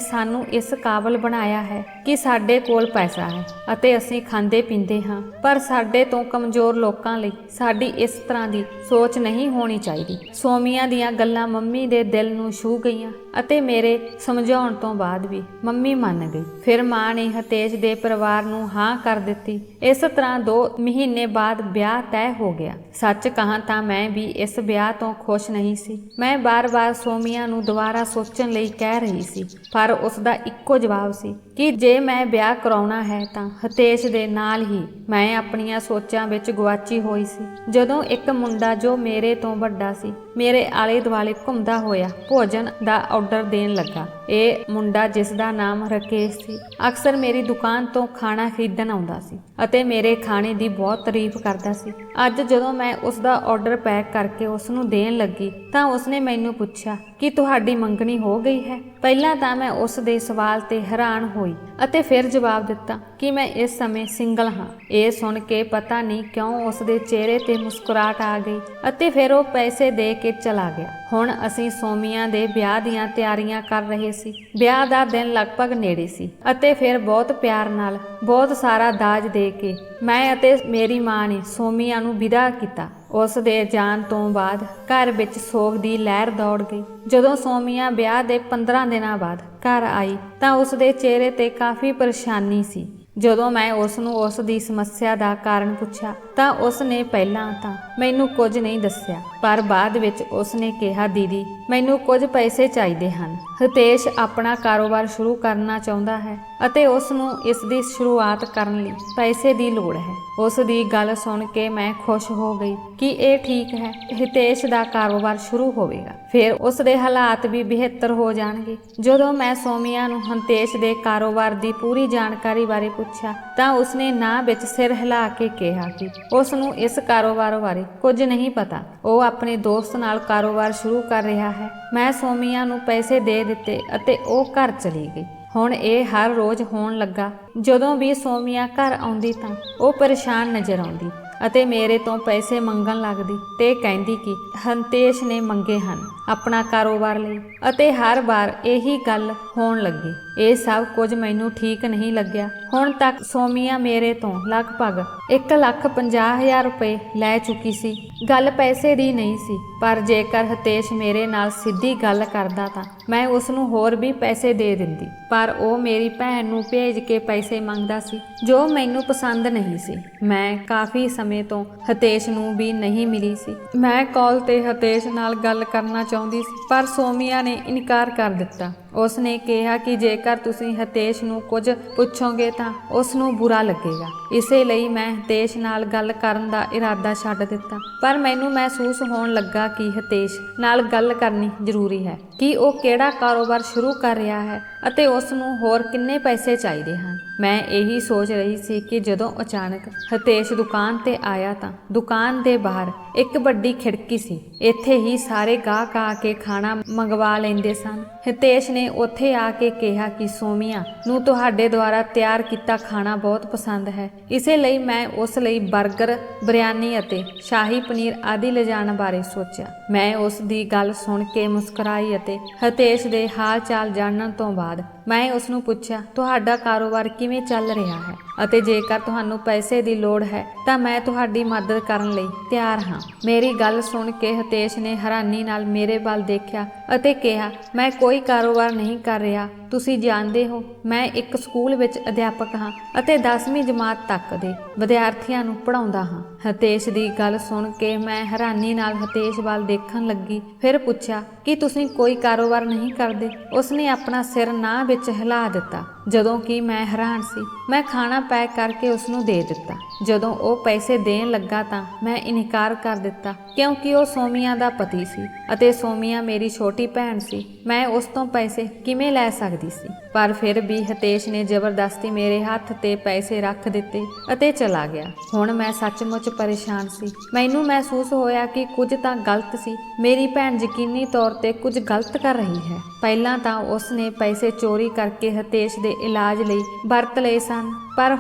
ਸਾਨੂੰ ਇਸ ਕਾਬਲ ਬਣਾਇਆ ਹੈ ਕਿ ਸਾਡੇ ਕੋਲ ਪੈਸਾ ਹੈ ਅਤੇ ਅਸੀਂ ਖਾਂਦੇ ਪੀਂਦੇ ਹਾਂ, ਪਰ ਸਾਡੇ ਤੋਂ ਕਮਜ਼ੋਰ ਲੋਕਾਂ ਲਈ ਸਾਡੀ ਇਸ ਤਰ੍ਹਾਂ ਦੀ ਸੋਚ ਨਹੀਂ ਹੋਣੀ ਚਾਹੀਦੀ। ਸੋਮੀਆ ਦੀਆਂ ਗੱਲਾਂ ਮੰਮੀ ਦੇ ਦਿਲ ਨੂੰ ਛੂਹ ਗਈਆਂ ਅਤੇ ਮੇਰੇ ਸਮਝਾਉਣ ਤੋਂ ਬਾਅਦ ਵੀ ਮੰਮੀ ਮੰਨ ਗਈ। ਫਿਰ ਮਾਂ ਨੇ ਹਿਤੇਸ਼ ਦੇ ਪਰਿਵਾਰ ਨੂੰ ਹਾਂ ਕਰ ਦਿੱਤੀ। ਇਸ ਤਰ੍ਹਾਂ 2 ਮਹੀਨੇ ਬਾਅਦ ਵਿਆਹ ਤੈਅ ਹੋ ਗਿਆ। ਸੱਚ ਕਹਾਂ ਤਾਂ ਮੈਂ ਵੀ ਇਸ ਵਿਆਹ ਤੋਂ ਖੁਸ਼ ਨਹੀਂ ਸੀ। ਮੈਂ ਬਾਰ-ਬਾਰ ਸੋਮੀਆ ਨੂੰ ਦੁਬਾਰਾ ਸੋਚਣ ਲਈ ਕਹਿ ਰਹੀ ਸੀ, ਪਰ ਉਸ ਦਾ ਇੱਕੋ ਜਵਾਬ ਸੀ ਕਿ ਜੇ ਮੈਂ ਵਿਆਹ ਕਰਾਉਣਾ ਹੈ ਤਾਂ ਹਿਤੇਸ਼ ਦੇ ਨਾਲ ਹੀ। ਮੈਂ ਆਪਣੀਆਂ ਸੋਚਾਂ ਵਿੱਚ ਗੁਆਚੀ ਹੋਈ ਸੀ ਜਦੋਂ ਇੱਕ ਮੁੰਡਾ ਜੋ ਮੇਰੇ ਤੋਂ ਵੱਡਾ ਸੀ ਮੇਰੇ ਆਲੇ ਦੁਆਲੇ ਘੁੰਮਦਾ ਹੋਇਆ ਭੋਜਨ ਦਾ ਆਰਡਰ ਦੇਣ ਲੱਗਾ। ਇਹ ਮੁੰਡਾ, ਜਿਸ ਦਾ ਨਾਮ ਰਾਕੇਸ਼ ਸੀ, ਅਕਸਰ ਮੇਰੀ ਦੁਕਾਨ ਤੋਂ ਖਾਣਾ ਖਰੀਦਣ ਆਉਂਦਾ ਸੀ ਅਤੇ ਮੇਰੇ ਖਾਣੇ ਦੀ ਬਹੁਤ ਤਾਰੀਫ ਕਰਦਾ ਸੀ। ਅੱਜ ਜਦੋਂ ਮੈਂ ਉਸ ਦਾ ਆਰਡਰ ਪੈਕ ਕਰਕੇ ਉਸ ਨੂੰ ਦੇਣ ਲੱਗੀ ਤਾਂ ਉਸਨੇ ਮੈਨੂੰ ਪੁੱਛਿਆ ਕਿ ਤੁਹਾਡੀ ਮੰਗਣੀ ਹੋ ਗਈ ਹੈ। ਪਹਿਲਾਂ ਤਾਂ ਮੈਂ ਉਸ ਦੇ ਸਵਾਲ ਤੇ ਹੈਰਾਨ ਹੋਈ ਅਤੇ ਫਿਰ ਜਵਾਬ ਦਿੱਤਾ ਕਿ ਮੈਂ ਇਸ ਸਮੇਂ ਸਿੰਗਲ ਹਾਂ। ਇਹ ਸੁਣ ਕੇ ਪਤਾ ਨਹੀਂ ਕਿਉਂ ਉਸ ਦੇ ਚਿਹਰੇ ਤੇ ਮੁਸਕਰਾਹਟ ਆ ਗਈ ਅਤੇ ਫਿਰ ਉਹ ਪੈਸੇ ਦੇ ਕੇ ਚਲਾ ਗਿਆ। ਹੁਣ ਅਸੀਂ ਸੋਮੀਆ ਦੇ ਵਿਆਹ ਦੀਆਂ ਤਿਆਰੀਆਂ ਕਰ ਰਹੇ ਸੀ। ਵਿਆਹ ਦਾ ਦਿਨ ਲਗਭਗ ਨੇੜੇ ਸੀ ਅਤੇ ਫਿਰ ਬਹੁਤ ਪਿਆਰ ਨਾਲ ਬਹੁਤ ਸਾਰਾ ਦਾਜ ਦੇ ਕੇ ਮੈਂ ਅਤੇ ਮੇਰੀ ਮਾਂ ਨੇ ਸੋਮੀਆ ਨੂੰ ਵਿਦਾ ਕੀਤਾ। ਉਸ ਦੇ ਜਾਣ ਤੋਂ ਬਾਅਦ ਘਰ ਵਿੱਚ ਸੋਗ ਦੀ ਲਹਿਰ ਦੌੜ ਗਈ। ਜਦੋਂ ਸੋਮੀਆ ਵਿਆਹ ਦੇ 15 ਦਿਨਾਂ ਬਾਅਦ ਘਰ ਆਈ ਤਾਂ ਉਸ ਦੇ ਚਿਹਰੇ ਤੇ ਕਾਫੀ ਪਰੇਸ਼ਾਨੀ ਸੀ। ਜਦੋਂ ਮੈਂ ਉਸ ਨੂੰ ਉਸ ਦੀ ਸਮੱਸਿਆ ਦਾ ਕਾਰਨ ਪੁੱਛਿਆ ਤਾਂ ਉਸ ਨੇ ਪਹਿਲਾਂ ਤਾਂ ਮੈਨੂੰ ਕੁਝ ਨਹੀਂ ਦੱਸਿਆ, ਪਰ ਬਾਅਦ ਵਿੱਚ ਉਸ ਨੇ ਕਿਹਾ, ਦੀਦੀ ਮੈਨੂੰ ਕੁਝ ਪੈਸੇ ਚਾਹੀਦੇ ਹਨ। ਹਿਤੇਸ਼ ਆਪਣਾ ਕਾਰੋਬਾਰ ਸ਼ੁਰੂ ਕਰਨਾ ਚਾਹੁੰਦਾ ਹੈ ਅਤੇ ਉਸ ਨੂੰ ਇਸ ਦੀ ਸ਼ੁਰੂਆਤ ਕਰਨ ਲਈ ਪੈਸੇ ਦੀ ਲੋੜ ਹੈ। ਉਸ ਦੀ ਗੱਲ ਸੁਣ ਕੇ ਮੈਂ ਖੁਸ਼ ਹੋ ਗਈ ਕਿ ਇਹ ਠੀਕ ਹੈ, ਹਿਤੇਸ਼ ਦਾ ਕਾਰੋਬਾਰ ਸ਼ੁਰੂ ਹੋਵੇਗਾ, ਫਿਰ ਉਸ ਦੇ ਹਾਲਾਤ ਵੀ ਬਿਹਤਰ ਹੋ ਜਾਣਗੇ। ਜਦੋਂ ਮੈਂ ਸੋਮੀਆ ਨੂੰ ਹਿਤੇਸ਼ ਦੇ ਕਾਰੋਬਾਰ ਦੀ ਪੂਰੀ ਜਾਣਕਾਰੀ ਬਾਰੇ ਪੁੱਛਿਆ ਤਾਂ ਉਸਨੇ ਨਾ ਵਿੱਚ ਸਿਰ ਹਿਲਾ ਕੇ ਕਿਹਾ ਕਿ ਉਸ ਨੂੰ ਇਸ ਕਾਰੋਬਾਰ ਬਾਰੇ ਕੁਝ ਨਹੀਂ ਪਤਾ। ਉਹ ਆਪਣੇ ਦੋਸਤ ਨਾਲ ਕਾਰੋਬਾਰ ਸ਼ੁਰੂ ਕਰ ਰਿਹਾ ਹੈ। ਮੈਂ ਸੋਮੀਆ ਨੂੰ ਪੈਸੇ ਦੇ ਦਿੱਤੇ ਅਤੇ ਉਹ ਘਰ ਚਲੀ ਗਈ। ਹੁਣ ਇਹ ਹਰ ਰੋਜ਼ ਹੋਣ ਲੱਗਾ। ਜਦੋਂ ਵੀ ਸੋਮੀਆ ਘਰ ਆਉਂਦੀ ਤਾਂ ਉਹ ਪਰੇਸ਼ਾਨ ਨਜ਼ਰ ਆਉਂਦੀ ਅਤੇ ਮੇਰੇ ਤੋਂ ਪੈਸੇ ਮੰਗਣ ਲੱਗਦੀ ਤੇ ਕਹਿੰਦੀ ਕਿ ਹਿਤੇਸ਼ ਨੇ ਮੰਗੇ ਹਨ ਆਪਣਾ ਕਾਰੋਬਾਰ ਲਈ, ਅਤੇ ਹਰ ਵਾਰ ਇਹੀ ਗੱਲ ਹੋਣ ਲੱਗੀ। ਇਹ ਸਭ ਕੁਝ ਮੈਨੂੰ ਠੀਕ ਨਹੀਂ ਲੱਗਿਆ। ਹੁਣ ਤੱਕ ਸੋਮੀਆ ਮੇਰੇ ਤੋਂ ਲਗਭਗ 1,50,000 ਰੁਪਏ ਲੈ ਚੁੱਕੀ ਸੀ। ਗੱਲ ਪੈਸੇ ਦੀ ਨਹੀਂ ਸੀ, ਪਰ ਜੇਕਰ ਹਿਤੇਸ਼ ਮੇਰੇ ਨਾਲ ਸਿੱਧੀ ਗੱਲ ਕਰਦਾ ਤਾਂ ਮੈਂ ਉਸ ਨੂੰ ਹੋਰ ਵੀ ਪੈਸੇ ਦੇ ਦਿੰਦੀ, ਪਰ ਉਹ ਮੇਰੀ ਭੈਣ ਨੂੰ ਭੇਜ ਕੇ ਪੈਸੇ ਮੰਗਦਾ ਸੀ ਜੋ ਮੈਨੂੰ ਪਸੰਦ ਨਹੀਂ ਸੀ। ਮੈਂ ਕਾਫੀ ਸਮੇਂ ਤੋਂ ਹਿਤੇਸ਼ ਨੂੰ ਵੀ ਨਹੀਂ ਮਿਲੀ ਸੀ। ਮੈਂ ਕਾਲ ਤੇ ਹਿਤੇਸ਼ ਨਾਲ ਗੱਲ ਕਰਨਾ ਚਾਹੁੰਦੀ ਸੀ, ਪਰ ਸੋਮੀਆ ਨੇ ਇਨਕਾਰ ਕਰ ਦਿੱਤਾ। ਉਸ ਨੇ ਕਿਹਾ ਕਿ ਜੇਕਰ ਤੁਸੀਂ ਹਿਤੇਸ਼ ਨੂੰ ਕੁਝ ਪੁੱਛੋਗੇ ਤਾਂ ਉਸ ਨੂੰ ਬੁਰਾ ਲੱਗੇਗਾ। ਇਸੇ ਲਈ ਮੈਂ ਹਿਤੇਸ਼ ਨਾਲ ਗੱਲ ਕਰਨ ਦਾ ਇਰਾਦਾ ਛੱਡ ਦਿੱਤਾ, ਪਰ ਮੈਨੂੰ ਮਹਿਸੂਸ ਹੋਣ ਲੱਗਾ ਕਿ ਹਿਤੇਸ਼ ਨਾਲ ਗੱਲ ਕਰਨੀ ਜ਼ਰੂਰੀ ਹੈ ਕਿ ਉਹ ਕਿਹੜਾ ਕਾਰੋਬਾਰ ਸ਼ੁਰੂ ਕਰ ਰਿਹਾ ਹੈ ਅਤੇ ਉਸ ਨੂੰ ਹੋਰ ਕਿੰਨੇ ਪੈਸੇ ਚਾਹੀਦੇ ਹਨ। ਮੈਂ ਇਹੀ ਸੋਚ ਰਹੀ ਸੀ ਕਿ ਜਦੋਂ ਅਚਾਨਕ ਹਿਤੇਸ਼ ਦੁਕਾਨ ਤੇ ਆਇਆ ਤਾਂ ਦੁਕਾਨ ਦੇ ਬਾਹਰ ਇੱਕ ਵੱਡੀ ਖਿੜਕੀ ਸੀ। ਇੱਥੇ ਹੀ ਸਾਰੇ ਗਾਹਕ ਆ ਕੇ ਖਾਣਾ ਮੰਗਵਾ ਲੈਂਦੇ ਸਨ। ਹਿਤੇਸ਼ ਨੇ ਉੱਥੇ ਆ ਕੇ ਕਿਹਾ ਕਿ ਸੋਮੀਆ ਨੂੰ ਤੁਹਾਡੇ ਦੁਆਰਾ ਤਿਆਰ ਕੀਤਾ ਖਾਣਾ ਬਹੁਤ ਪਸੰਦ ਹੈ, ਇਸੇ ਲਈ ਮੈਂ ਉਸ ਲਈ 버ਗਰ, ਬਿਰਿਆਨੀ ਅਤੇ ਸ਼ਾਹੀ ਪਨੀਰ ਆਦਿ ਲਿਜਾਣ ਬਾਰੇ ਸੋਚਿਆ। ਮੈਂ ਉਸ ਦੀ ਗੱਲ ਸੁਣ ਕੇ ਮੁਸਕਰਾਈ ਅਤੇ ਹਿਤੇਸ਼ ਦੇ ਹਾਲ ਚਾਲ ਜਾਣਨ ਤੋਂ ਬਾਅਦ ਮੈਂ ਉਸ ਨੂੰ ਪੁੱਛਿਆ, ਤੁਹਾਡਾ ਕਾਰੋਬਾਰ ਕਿਵੇਂ ਚੱਲ ਰਿਹਾ ਹੈ ਅਤੇ ਜੇਕਰ ਤੁਹਾਨੂੰ ਪੈਸੇ ਦੀ ਲੋੜ ਹੈ ਤਾਂ ਮੈਂ ਤੁਹਾਡੀ ਮਦਦ ਕਰਨ ਲਈ ਤਿਆਰ ਹਾਂ। ਮੇਰੀ ਗੱਲ ਸੁਣ ਕੇ ਹਿਤੇਸ਼ ਨੇ ਹੈਰਾਨੀ ਨਾਲ ਮੇਰੇ ਵੱਲ ਦੇਖਿਆ ਅਤੇ ਕਿਹਾ, ਮੈਂ ਕੋਈ ਕਾਰੋਬਾਰ ਨਹੀਂ ਕਰ ਰਿਹਾ। ਤੁਸੀਂ ਜਾਣਦੇ ਹੋ ਮੈਂ ਇੱਕ ਸਕੂਲ ਵਿੱਚ ਅਧਿਆਪਕ ਹਾਂ ਅਤੇ 10ਵੀਂ ਜਮਾਤ ਤੱਕ ਦੇ ਵਿਦਿਆਰਥੀਆਂ ਨੂੰ ਪੜ੍ਹਾਉਂਦਾ ਹਾਂ। ਹਿਤੇਸ਼ ਦੀ ਗੱਲ ਸੁਣ ਕੇ ਮੈਂ ਹੈਰਾਨੀ ਨਾਲ ਹਿਤੇਸ਼ ਵੱਲ ਦੇਖਣ ਲੱਗੀ। ਫਿਰ ਪੁੱਛਿਆ ਕਿ ਤੁਸੀਂ ਕੋਈ ਕਾਰੋਬਾਰ ਨਹੀਂ ਕਰਦੇ? ਉਸਨੇ ਆਪਣਾ ਸਿਰ ਨਾ ਵਿੱਚ ਹਿਲਾ ਦਿੱਤਾ। ਜਦੋਂ ਕਿ ਮੈਂ ਹੈਰਾਨ ਸੀ, ਮੈਂ ਖਾਣਾ ਪੈਕ ਕਰਕੇ ਉਸਨੂੰ ਦੇ ਦਿੱਤਾ। ਜਦੋਂ ਉਹ ਪੈਸੇ ਦੇਣ ਲੱਗਾ ਤਾਂ ਮੈਂ ਇਨਕਾਰ ਕਰ ਦਿੱਤਾ ਕਿਉਂਕਿ ਉਹ ਸੋਮੀਆ ਦਾ ਪਤੀ ਸੀ ਅਤੇ ਸੋਮੀਆ ਮੇਰੀ ਛੋਟੀ ਭੈਣ ਸੀ। ਮੈਂ ਉਸ ਤੋਂ ਪੈਸੇ ਕਿਵੇਂ ਲੈ ਸਕਦੀ ਸੀ? ਪਰ ਫਿਰ ਵੀ ਹਿਤੇਸ਼ ਨੇ ਜ਼ਬਰਦਸਤੀ ਮੇਰੇ ਹੱਥ ਤੇ ਪੈਸੇ ਰੱਖ ਦਿੱਤੇ ਅਤੇ ਚਲਾ ਗਿਆ। ਹੁਣ ਮੈਂ ਸੱਚਮੁੱਚ ਪਰੇਸ਼ਾਨ ਸੀ। ਮੈਨੂੰ ਮਹਿਸੂਸ ਹੋਇਆ ਕਿ ਕੁਝ ਤਾਂ ਗਲਤ ਸੀ। ਮੇਰੀ ਭੈਣ ਯਕੀਨੀ ਤੌਰ ਤੇ ਕੁਝ ਗਲਤ ਕਰ ਰਹੀ ਹੈ। ਪਹਿਲਾਂ ਤਾਂ ਉਸ ਨੇ ਪੈਸੇ ਚੋਰੀ ਕਰਕੇ ਹਿਤੇਸ਼ ਦੇ ਇਲਾਜ ਲਈ ਵਰਤ ਲਏ ਸਨ, ਪਰ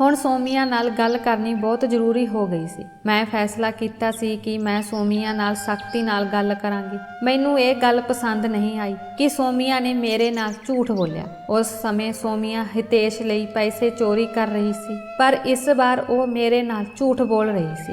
ਹੁਣ ਸੋਮੀਆ ਨਾਲ ਗੱਲ ਕਰਨੀ ਬਹੁਤ ਜ਼ਰੂਰੀ ਹੋ ਗਈ ਸੀ। ਮੈਂ ਫੈਸਲਾ ਕੀਤਾ ਸੀ ਕਿ ਮੈਂ ਸੋਮੀਆ ਨਾਲ ਸਖਤੀ ਨਾਲ ਗੱਲ ਕਰਾਂਗੀ। ਮੈਨੂੰ ਇਹ ਗੱਲ ਪਸੰਦ ਨਹੀਂ ਆਈ ਕਿ ਸੋਮੀਆ ਨੇ ਮੇਰੇ ਨਾਲ ਝੂਠ ਬੋਲਿਆ। ਉਸ ਸਮੇਂ ਸੋਮੀਆ ਹਿਤੇਸ਼ ਲਈ ਪੈਸੇ ਚੋਰੀ ਕਰ ਰਹੀ ਸੀ, ਪਰ ਇਸ ਵਾਰ ਉਹ ਮੇਰੇ ਨਾਲ ਝੂਠ ਬੋਲ ਰਹੀ ਸੀ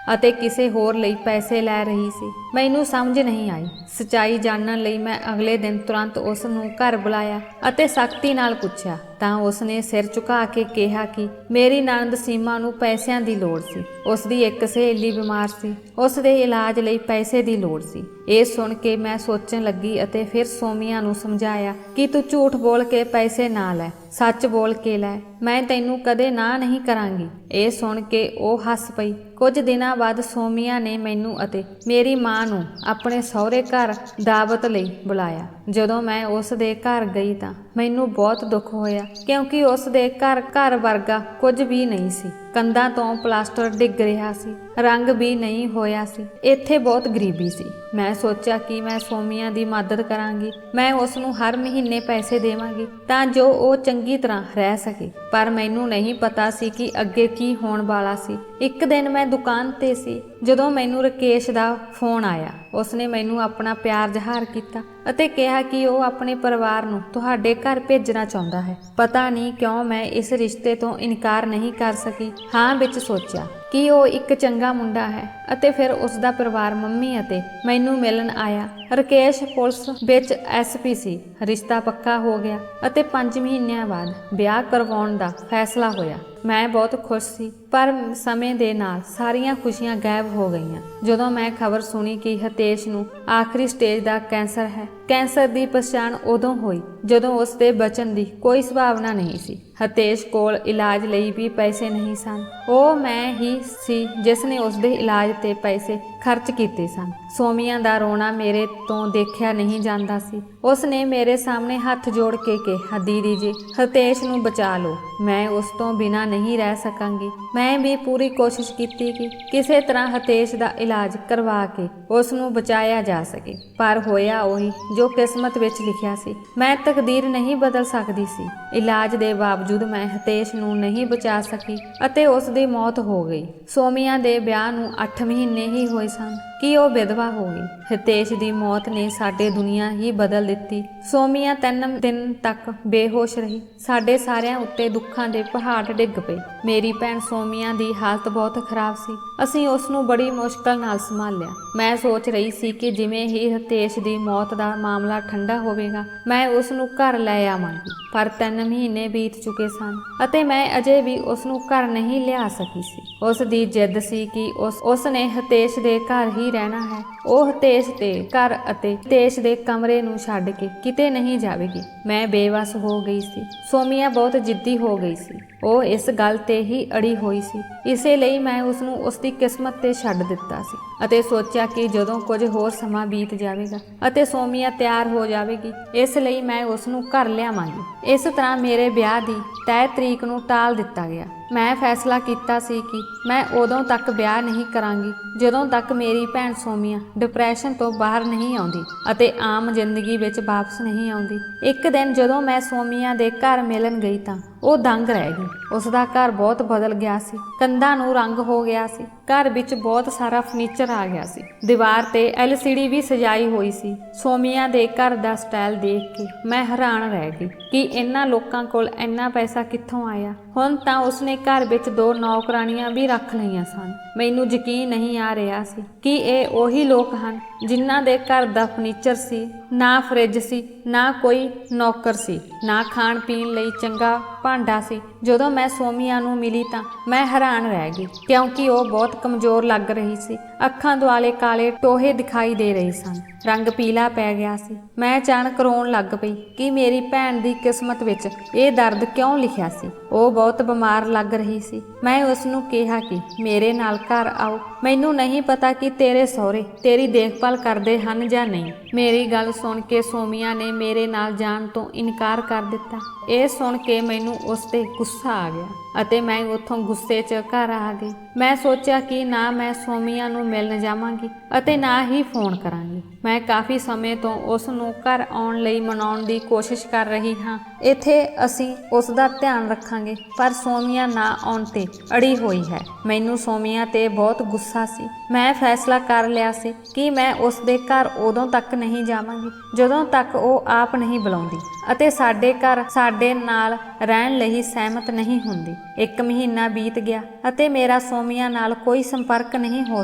ਅਤੇ ਕਿਸੇ ਹੋਰ ਲਈ ਪੈਸੇ ਲੈ ਰਹੀ ਸੀ। ਮੈਨੂੰ ਸਮਝ ਨਹੀਂ ਆਈ। ਸੱਚਾਈ ਜਾਣਨ ਲਈ ਮੈਂ ਅਗਲੇ ਦਿਨ ਤੁਰੰਤ ਉਸ ਨੂੰ ਘਰ ਬੁਲਾਇਆ ਅਤੇ ਸਖਤੀ ਨਾਲ ਪੁੱਛਿਆ ਤਾਂ ਉਸਨੇ ਸਿਰ ਝੁਕਾ ਕੇ ਕਿਹਾ ਕਿ ਮੇਰੀ ਨਣਦ ਸੀਮਾ ਨੂੰ ਪੈਸਿਆਂ ਦੀ ਲੋੜ ਸੀ। ਉਸ ਦੀ ਇੱਕ ਸਹੇਲੀ ਬਿਮਾਰ ਸੀ, ਉਸ ਦੇ ਇਲਾਜ ਲਈ ਪੈਸੇ ਦੀ ਲੋੜ ਸੀ। ਇਹ ਸੁਣ ਕੇ ਮੈਂ ਸੋਚਣ ਲੱਗੀ ਅਤੇ ਫਿਰ ਸੋਮੀਆ ਨੂੰ ਸਮਝਾਇਆ ਕਿ ਤੂੰ ਝੂਠ ਬੋਲ ਕੇ ਪੈਸੇ ਨਾ ਲੈ, ਸੱਚ ਬੋਲ ਕੇ ਲੈ। ਮੈਂ ਤੈਨੂੰ ਕਦੇ ਨਾ ਨਹੀਂ ਕਰਾਂਗੀ। ਇਹ ਸੁਣ ਕੇ ਉਹ ਹੱਸ ਪਈ। ਕੁਝ ਦਿਨਾਂ ਬਾਅਦ ਸੋਮੀਆ ਨੇ ਮੈਨੂੰ ਅਤੇ ਮੇਰੀ ਮਾਂ ਨੂੰ ਆਪਣੇ ਸਹੁਰੇ ਘਰ ਦਾਵਤ ਲਈ ਬੁਲਾਇਆ। ਜਦੋਂ ਮੈਂ ਉਸ ਦੇ ਘਰ ਗਈ ਤਾਂ ਮੈਨੂੰ ਬਹੁਤ ਦੁੱਖ ਹੋਇਆ ਕਿਉਂਕਿ ਉਸ ਦੇ ਘਰ ਵਰਗਾ ਕੁਝ ਵੀ ਨਹੀਂ ਸੀ। ਕੰਧਾਂ ਤੋਂ ਪਲਾਸਟਰ ਡਿੱਗ ਰਿਹਾ ਸੀ, ਰੰਗ ਵੀ ਨਹੀਂ ਹੋਇਆ ਸੀ। ਇੱਥੇ ਬਹੁਤ ਗਰੀਬੀ ਸੀ। ਮੈਂ ਸੋਚਿਆ ਕਿ ਮੈਂ ਸੋਮੀਆ ਦੀ ਮਦਦ ਕਰਾਂਗੀ। ਮੈਂ ਉਸ ਨੂੰ ਹਰ ਮਹੀਨੇ ਪੈਸੇ ਦੇਵਾਂਗੀ ਤਾਂ ਜੋ ਉਹ ਚੰਗੀ ਤਰ੍ਹਾਂ ਰਹਿ ਸਕੇ। ਪਰ ਮੈਨੂੰ ਨਹੀਂ ਪਤਾ ਸੀ ਕਿ ਅੱਗੇ ਕੀ ਹੋਣ ਵਾਲਾ ਸੀ। ਇੱਕ ਦਿਨ ਮੈਂ ਦੁਕਾਨ ਤੇ ਸੀ ਜਦੋਂ ਮੈਨੂੰ ਰਕੇਸ਼ ਦਾ ਫੋਨ ਆਇਆ। ਉਸਨੇ ਮੈਨੂੰ ਆਪਣਾ ਪਿਆਰ ਜ਼ਾਹਰ ਕੀਤਾ ਅਤੇ ਕਿਹਾ ਕਿ ਉਹ ਆਪਣੇ ਪਰਿਵਾਰ ਨੂੰ ਤੁਹਾਡੇ ਘਰ ਭੇਜਣਾ ਚਾਹੁੰਦਾ ਹੈ। ਪਤਾ ਨਹੀਂ ਕਿਉਂ ਮੈਂ ਇਸ ਰਿਸ਼ਤੇ ਤੋਂ ਇਨਕਾਰ ਨਹੀਂ ਕਰ ਸਕੀ। ਹਾਂ ਵਿੱਚ ਸੋਚਿਆ ਕਿ ਉਹ ਇੱਕ ਚੰਗਾ ਮੁੰਡਾ ਹੈ ਅਤੇ ਫਿਰ ਉਸ ਦਾ ਪਰਿਵਾਰ ਮੰਮੀ ਅਤੇ ਮੈਨੂੰ ਮਿਲਣ ਆਇਆ। ਰਕੇਸ਼ ਪੁਲਿਸ ਵਿੱਚ SP ਸੀ। ਰਿਸ਼ਤਾ ਪੱਕਾ ਹੋ ਗਿਆ ਅਤੇ 5 ਮਹੀਨਿਆਂ ਬਾਅਦ ਵਿਆਹ ਕਰਵਾਉਣ ਦਾ ਫੈਸਲਾ ਹੋਇਆ। ਮੈਂ ਬਹੁਤ ਖੁਸ਼ ਸੀ, ਪਰ ਸਮੇਂ ਦੇ ਨਾਲ ਸਾਰੀਆਂ ਖੁਸ਼ੀਆਂ ਗਾਇਬ ਹੋ ਗਈਆਂ ਜਦੋਂ ਮੈਂ ਖਬਰ ਸੁਣੀ ਕਿ ਹਿਤੇਸ਼ ਨੂੰ ਆਖਰੀ ਸਟੇਜ ਦਾ ਕੈਂਸਰ ਹੈ। ਕੈਂਸਰ ਦੀ ਪਛਾਣ ਉਦੋਂ ਹੋਈ ਜਦੋਂ ਉਸ ਦੇ ਬਚਣ ਦੀ ਕੋਈ ਸੰਭਾਵਨਾ ਨਹੀਂ ਸੀ। ਹਿਤੇਸ਼ ਕੋਲ ਇਲਾਜ ਲਈ ਵੀ ਪੈਸੇ ਨਹੀਂ ਸਨ। ਉਹ ਮੈਂ ਹੀ ਸੀ ਜਿਸ ਨੇ ਉਸ ਦੇ ਇਲਾਜ ਤੇ ਪੈਸੇ ਖਰਚ ਕੀਤੇ ਸਨ। ਸੋਮੀਆ ਦਾ ਰੋਣਾ ਮੇਰੇ ਤੋਂ ਦੇਖਿਆ ਨਹੀਂ ਜਾਂਦਾ ਸੀ। ਉਸ ਨੇ ਮੇਰੇ ਸਾਹਮਣੇ ਹੱਥ ਜੋੜ ਕੇ ਕਿਹਾ, ਦੀਦੀ ਜੀ, ਹਿਤੇਸ਼ ਨੂੰ ਬਚਾ ਲਓ। ਮੈਂ ਉਸ ਤੋਂ ਬਿਨਾਂ ਨਹੀਂ ਰਹਿ ਸਕਾਂਗੀ। ਮੈਂ ਵੀ ਪੂਰੀ ਕੋਸ਼ਿਸ਼ ਕੀਤੀ ਕਿ ਕਿਸੇ ਤਰ੍ਹਾਂ ਹਿਤੇਸ਼ ਦਾ ਇਲਾਜ ਕਰਵਾ ਕੇ ਉਸ ਨੂੰ ਬਚਾਇਆ ਜਾ ਸਕੇ, ਪਰ ਹੋਇਆ ਉਹੀ ਜੋ ਕਿਸਮਤ ਵਿੱਚ ਲਿਖਿਆ ਸੀ। ਮੈਂ ਤਕਦੀਰ ਨਹੀਂ ਬਦਲ ਸਕਦੀ ਸੀ। ਇਲਾਜ ਦੇ ਬਾਵਜੂਦ ਮੈਂ ਹਿਤੇਸ਼ ਨੂੰ ਨਹੀਂ ਬਚਾ ਸਕੀ ਅਤੇ ਉਸ ਦੀ ਮੌਤ ਹੋ ਗਈ। ਸੋਮੀਆ ਦੇ ਵਿਆਹ ਨੂੰ 8 ਮਹੀਨੇ ਹੀ ਹੋਏ ਸਨ ਕਿ ਉਹ ਵਿਧਵਾ ਹੋ ਗਈ। ਹਿਤੇਸ਼ ਦੀ ਮੌਤ ਨੇ ਸਾਡੀ ਦੁਨੀਆ ਹੀ ਬਦਲ ਦਿੱਤੀ। ਸੋਮੀਆ 3 ਦਿਨ ਤੱਕ ਬੇਹੋਸ਼ ਰਹੀ। ਸਾਡੇ ਸਾਰਿਆਂ ਉੱਤੇ ਦੁੱਖਾਂ ਦੇ ਪਹਾੜ ਡਿੱਗ ਪਏ। ਮੇਰੀ ਭੈਣ ਸੋਮੀਆ ਦੀ ਹਾਲਤ ਬਹੁਤ ਖਰਾਬ ਸੀ। ਅਸੀਂ ਉਸ ਨੂੰ ਬੜੀ ਮੁਸ਼ਕਲ ਨਾਲ ਸੰਭਾਲਿਆ। ਮੈਂ ਸੋਚ ਰਹੀ ਸੀ ਕਿ ਜਿਵੇਂ ਹੀ ਹਿਤੇਸ਼ ਦੀ ਮੌਤ ਦਾ ਮਾਮਲਾ ਠੰਡਾ ਹੋਵੇਗਾ ਮੈਂ ਉਸ ਨੂੰ ਘਰ ਲੈ ਆਵਾਂਗੀ, ਪਰ 3 ਮਹੀਨੇ ਬੀਤ ਚੁੱਕੇ ਸਨ ਅਤੇ ਮੈਂ ਅਜੇ ਵੀ ਉਸ ਨੂੰ ਘਰ ਨਹੀਂ ਲਿਆ ਸਕੀ ਸੀ। ਉਸ ਦੀ ਜਿੱਦ ਸੀ ਕਿ ਉਸ ਨੇ ਹਿਤੇਸ਼ ਦੇ ਘਰ ਹੀ ਰਹਿਣਾ ਹੈ। ਉਹ ਹਿਤੇਸ਼ ਦੇ ਘਰ ਅਤੇ ਹਿਤੇਸ਼ ਦੇ ਕਮਰੇ ਨੂੰ ਛੱਡ ਕੇ ਕਿਤੇ ਨਹੀਂ ਜਾਵੇਗੀ। ਮੈਂ ਬੇਵੱਸ ਹੋ ਗਈ ਸੀ। ਸੋਮੀਆ ਬਹੁਤ ਜਿੱਦੀ ਹੋ ਗਈ ਸੀ। ਉਹ ਇਸ ਗੱਲ ਤੇ ਹੀ ਅੜੀ ਹੋਈ ਸੀ। ਇਸੇ ਲਈ ਮੈਂ ਉਸ ਨੂੰ ਉਸ ਦੀ ਕਿਸਮਤ ਤੇ ਛੱਡ ਦਿੱਤਾ ਸੀ ਅਤੇ ਸੋਚਿਆ ਕਿ ਜਦੋਂ ਕੁਝ ਹੋਰ ਸਮਾਂ ਬੀਤ ਜਾਵੇਗਾ ਅਤੇ ਸੋਮੀਆ ਤਿਆਰ ਹੋ ਜਾਵੇਗੀ, ਇਸ ਲਈ ਮੈਂ ਉਸ ਨੂੰ ਘਰ ਲਿਆਵਾਂਗੀ। ਇਸ ਤਰ੍ਹਾਂ ਮੇਰੇ ਵਿਆਹ ਦੀ ਤੈਅ ਤਰੀਕ ਨੂੰ ਟਾਲ ਦਿੱਤਾ ਗਿਆ। ਮੈਂ ਫੈਸਲਾ ਕੀਤਾ ਸੀ ਕਿ ਮੈਂ ਉਦੋਂ ਤੱਕ ਵਿਆਹ ਨਹੀਂ ਕਰਾਂਗੀ ਜਦੋਂ ਤੱਕ ਮੇਰੀ ਭੈਣ ਸੋਮੀਆ ਡਿਪਰੈਸ਼ਨ ਤੋਂ ਬਾਹਰ ਨਹੀਂ ਆਉਂਦੀ ਅਤੇ ਆਮ ਜ਼ਿੰਦਗੀ ਵਿੱਚ ਵਾਪਸ ਨਹੀਂ ਆਉਂਦੀ। ਇੱਕ ਦਿਨ ਜਦੋਂ ਮੈਂ ਸੋਮੀਆ ਦੇ ਘਰ ਮਿਲਣ ਗਈ ਤਾਂ ਉਹ ਦੰਗ ਰਹਿ ਗਈ। ਉਸ ਦਾ ਘਰ ਬਹੁਤ ਬਦਲ ਗਿਆ ਸੀ। ਕੰਧਾਂ ਨੂੰ ਰੰਗ ਹੋ ਗਿਆ ਸੀ। ਘਰ ਵਿੱਚ ਬਹੁਤ ਸਾਰਾ ਫਰਨੀਚਰ ਆ ਗਿਆ ਸੀ। ਦੀਵਾਰ ਤੇ LCD ਵੀ ਸਜਾਈ ਹੋਈ ਸੀ। ਸੋਮੀਆ ਦੇ ਘਰ ਦਾ ਸਟਾਈਲ ਦੇਖ ਕੇ ਮੈਂ ਹੈਰਾਨ ਰਹਿ ਗਈ ਕਿ ਇਹਨਾਂ ਲੋਕਾਂ ਕੋਲ ਇੰਨਾ ਪੈਸਾ ਕਿੱਥੋਂ ਆਇਆ। ਹੁਣ ਤਾਂ ਉਸਨੇ ਘਰ ਵਿੱਚ 2 ਨੌਕਰਾਣੀਆਂ ਵੀ ਰੱਖ ਲਈਆਂ ਸਨ। ਮੈਨੂੰ ਯਕੀਨ ਨਹੀਂ ਆ ਰਿਹਾ ਸੀ ਕਿ ਇਹ ਉਹੀ ਲੋਕ ਹਨ ਜਿਨ੍ਹਾਂ ਦੇ ਘਰ ਦਾ ਫਰਨੀਚਰ ਸੀ। ਨਾ ਫਰਿੱਜ ਸੀ, ਨਾ ਕੋਈ ਨੌਕਰ ਸੀ, ਨਾ ਖਾਣ ਪੀਣ ਲਈ ਚੰਗਾ ਭਾਂਡਾ ਸੀ। ਜਦੋਂ ਮੈਂ ਸੋਮੀਆ ਨੂੰ ਮਿਲੀ ਤਾਂ ਮੈਂ ਹੈਰਾਨ ਰਹਿ ਗਈ ਕਿਉਂਕਿ ਉਹ ਬਹੁਤ ਕਮਜ਼ੋਰ ਲੱਗ ਰਹੀ ਸੀ। ਅੱਖਾਂ ਦੁਆਲੇ ਕਾਲੇ ਟੋਹੇ ਦਿਖਾਈ ਦੇ ਰਹੇ ਸਨ। ਰੰਗ ਪੀਲਾ ਪੈ ਗਿਆ ਸੀ। ਮੈਂ ਅਚਾਨਕ ਰੋਣ ਲੱਗ ਪਈ ਕਿ ਮੇਰੀ ਭੈਣ ਦੀ ਕਿਸਮਤ ਵਿੱਚ ਇਹ ਦਰਦ ਕਿਉਂ ਲਿਖਿਆ ਸੀ। ਉਹ ਬਹੁਤ ਬਿਮਾਰ ਲੱਗ ਰਹੀ ਸੀ। ਮੈਂ ਉਸ ਨੂੰ ਕਿਹਾ ਕਿ ਮੇਰੇ ਨਾਲ ਘਰ ਆਓ। ਮੈਨੂੰ ਨਹੀਂ ਪਤਾ ਕਿ ਤੇਰੇ ਸਹੁਰੇ ਤੇਰੀ ਦੇਖਭਾਲ ਕਰਦੇ ਹਨ ਜਾਂ ਨਹੀਂ। ਮੇਰੀ ਗੱਲ ਸੁਣ ਕੇ ਸੋਮੀਆ ਨੇ ਮੇਰੇ ਨਾਲ ਜਾਣ ਤੋਂ ਇਨਕਾਰ ਕਰ ਦਿੱਤਾ। ਇਹ ਸੁਣ ਕੇ ਮੈਨੂੰ ਉਸ ਤੇ ਗੁੱਸਾ ਆ ਗਿਆ ਅਤੇ ਮੈਂ ਉੱਥੋਂ ਗੁੱਸੇ 'ਚ ਘਰ ਆ ਗਈ। ਮੈਂ ਸੋਚਿਆ ਕਿ ਨਾ ਮੈਂ ਸੋਮੀਆ ਨੂੰ ਮਿਲਣ ਜਾਵਾਂਗੀ ਅਤੇ ਨਾ ਹੀ ਫੋਨ ਕਰਾਂਗੀ। ਮੈਂ ਕਾਫੀ ਸਮੇਂ ਤੋਂ ਉਸ ਨੂੰ ਘਰ ਆਉਣ ਲਈ ਮਨਾਉਣ ਦੀ ਕੋਸ਼ਿਸ਼ ਕਰ ਰਹੀ ਹਾਂ। ਇੱਥੇ ਅਸੀਂ ਉਸ ਦਾ ਧਿਆਨ ਰੱਖਾਂਗੇ, ਪਰ ਸੋਮੀਆ ਨਾ ਆਉਣ ਤੇ ਅੜੀ ਹੋਈ ਹੈ। ਮੈਨੂੰ ਸੋਮੀਆ ਤੇ ਬਹੁਤ ਗੁੱਸਾ ਸੀ। ਮੈਂ ਫੈਸਲਾ ਕਰ ਲਿਆ ਸੀ ਕਿ ਮੈਂ ਉਸ ਦੇ ਘਰ ਉਦੋਂ ਤੱਕ ਨਹੀਂ ਜਾਵਾਂਗੀ ਜਦੋਂ ਤੱਕ ਉਹ ਆਪ ਨਹੀਂ ਬੁਲਾਉਂਦੀ ਅਤੇ ਸਾਡੇ ਘਰ ਸਾਡੇ ਨਾਲ ਰਹਿਣ ਲਈ ਸਹਿਮਤ ਨਹੀਂ ਹੁੰਦੀ। 1 ਮਹੀਨਾ ਬੀਤ ਗਿਆ ਅਤੇ ਮੇਰਾ ਸੋਮੀਆ ਨਾਲ ਕੋਈ ਸੰਪਰਕ ਨਹੀਂ ਹੋ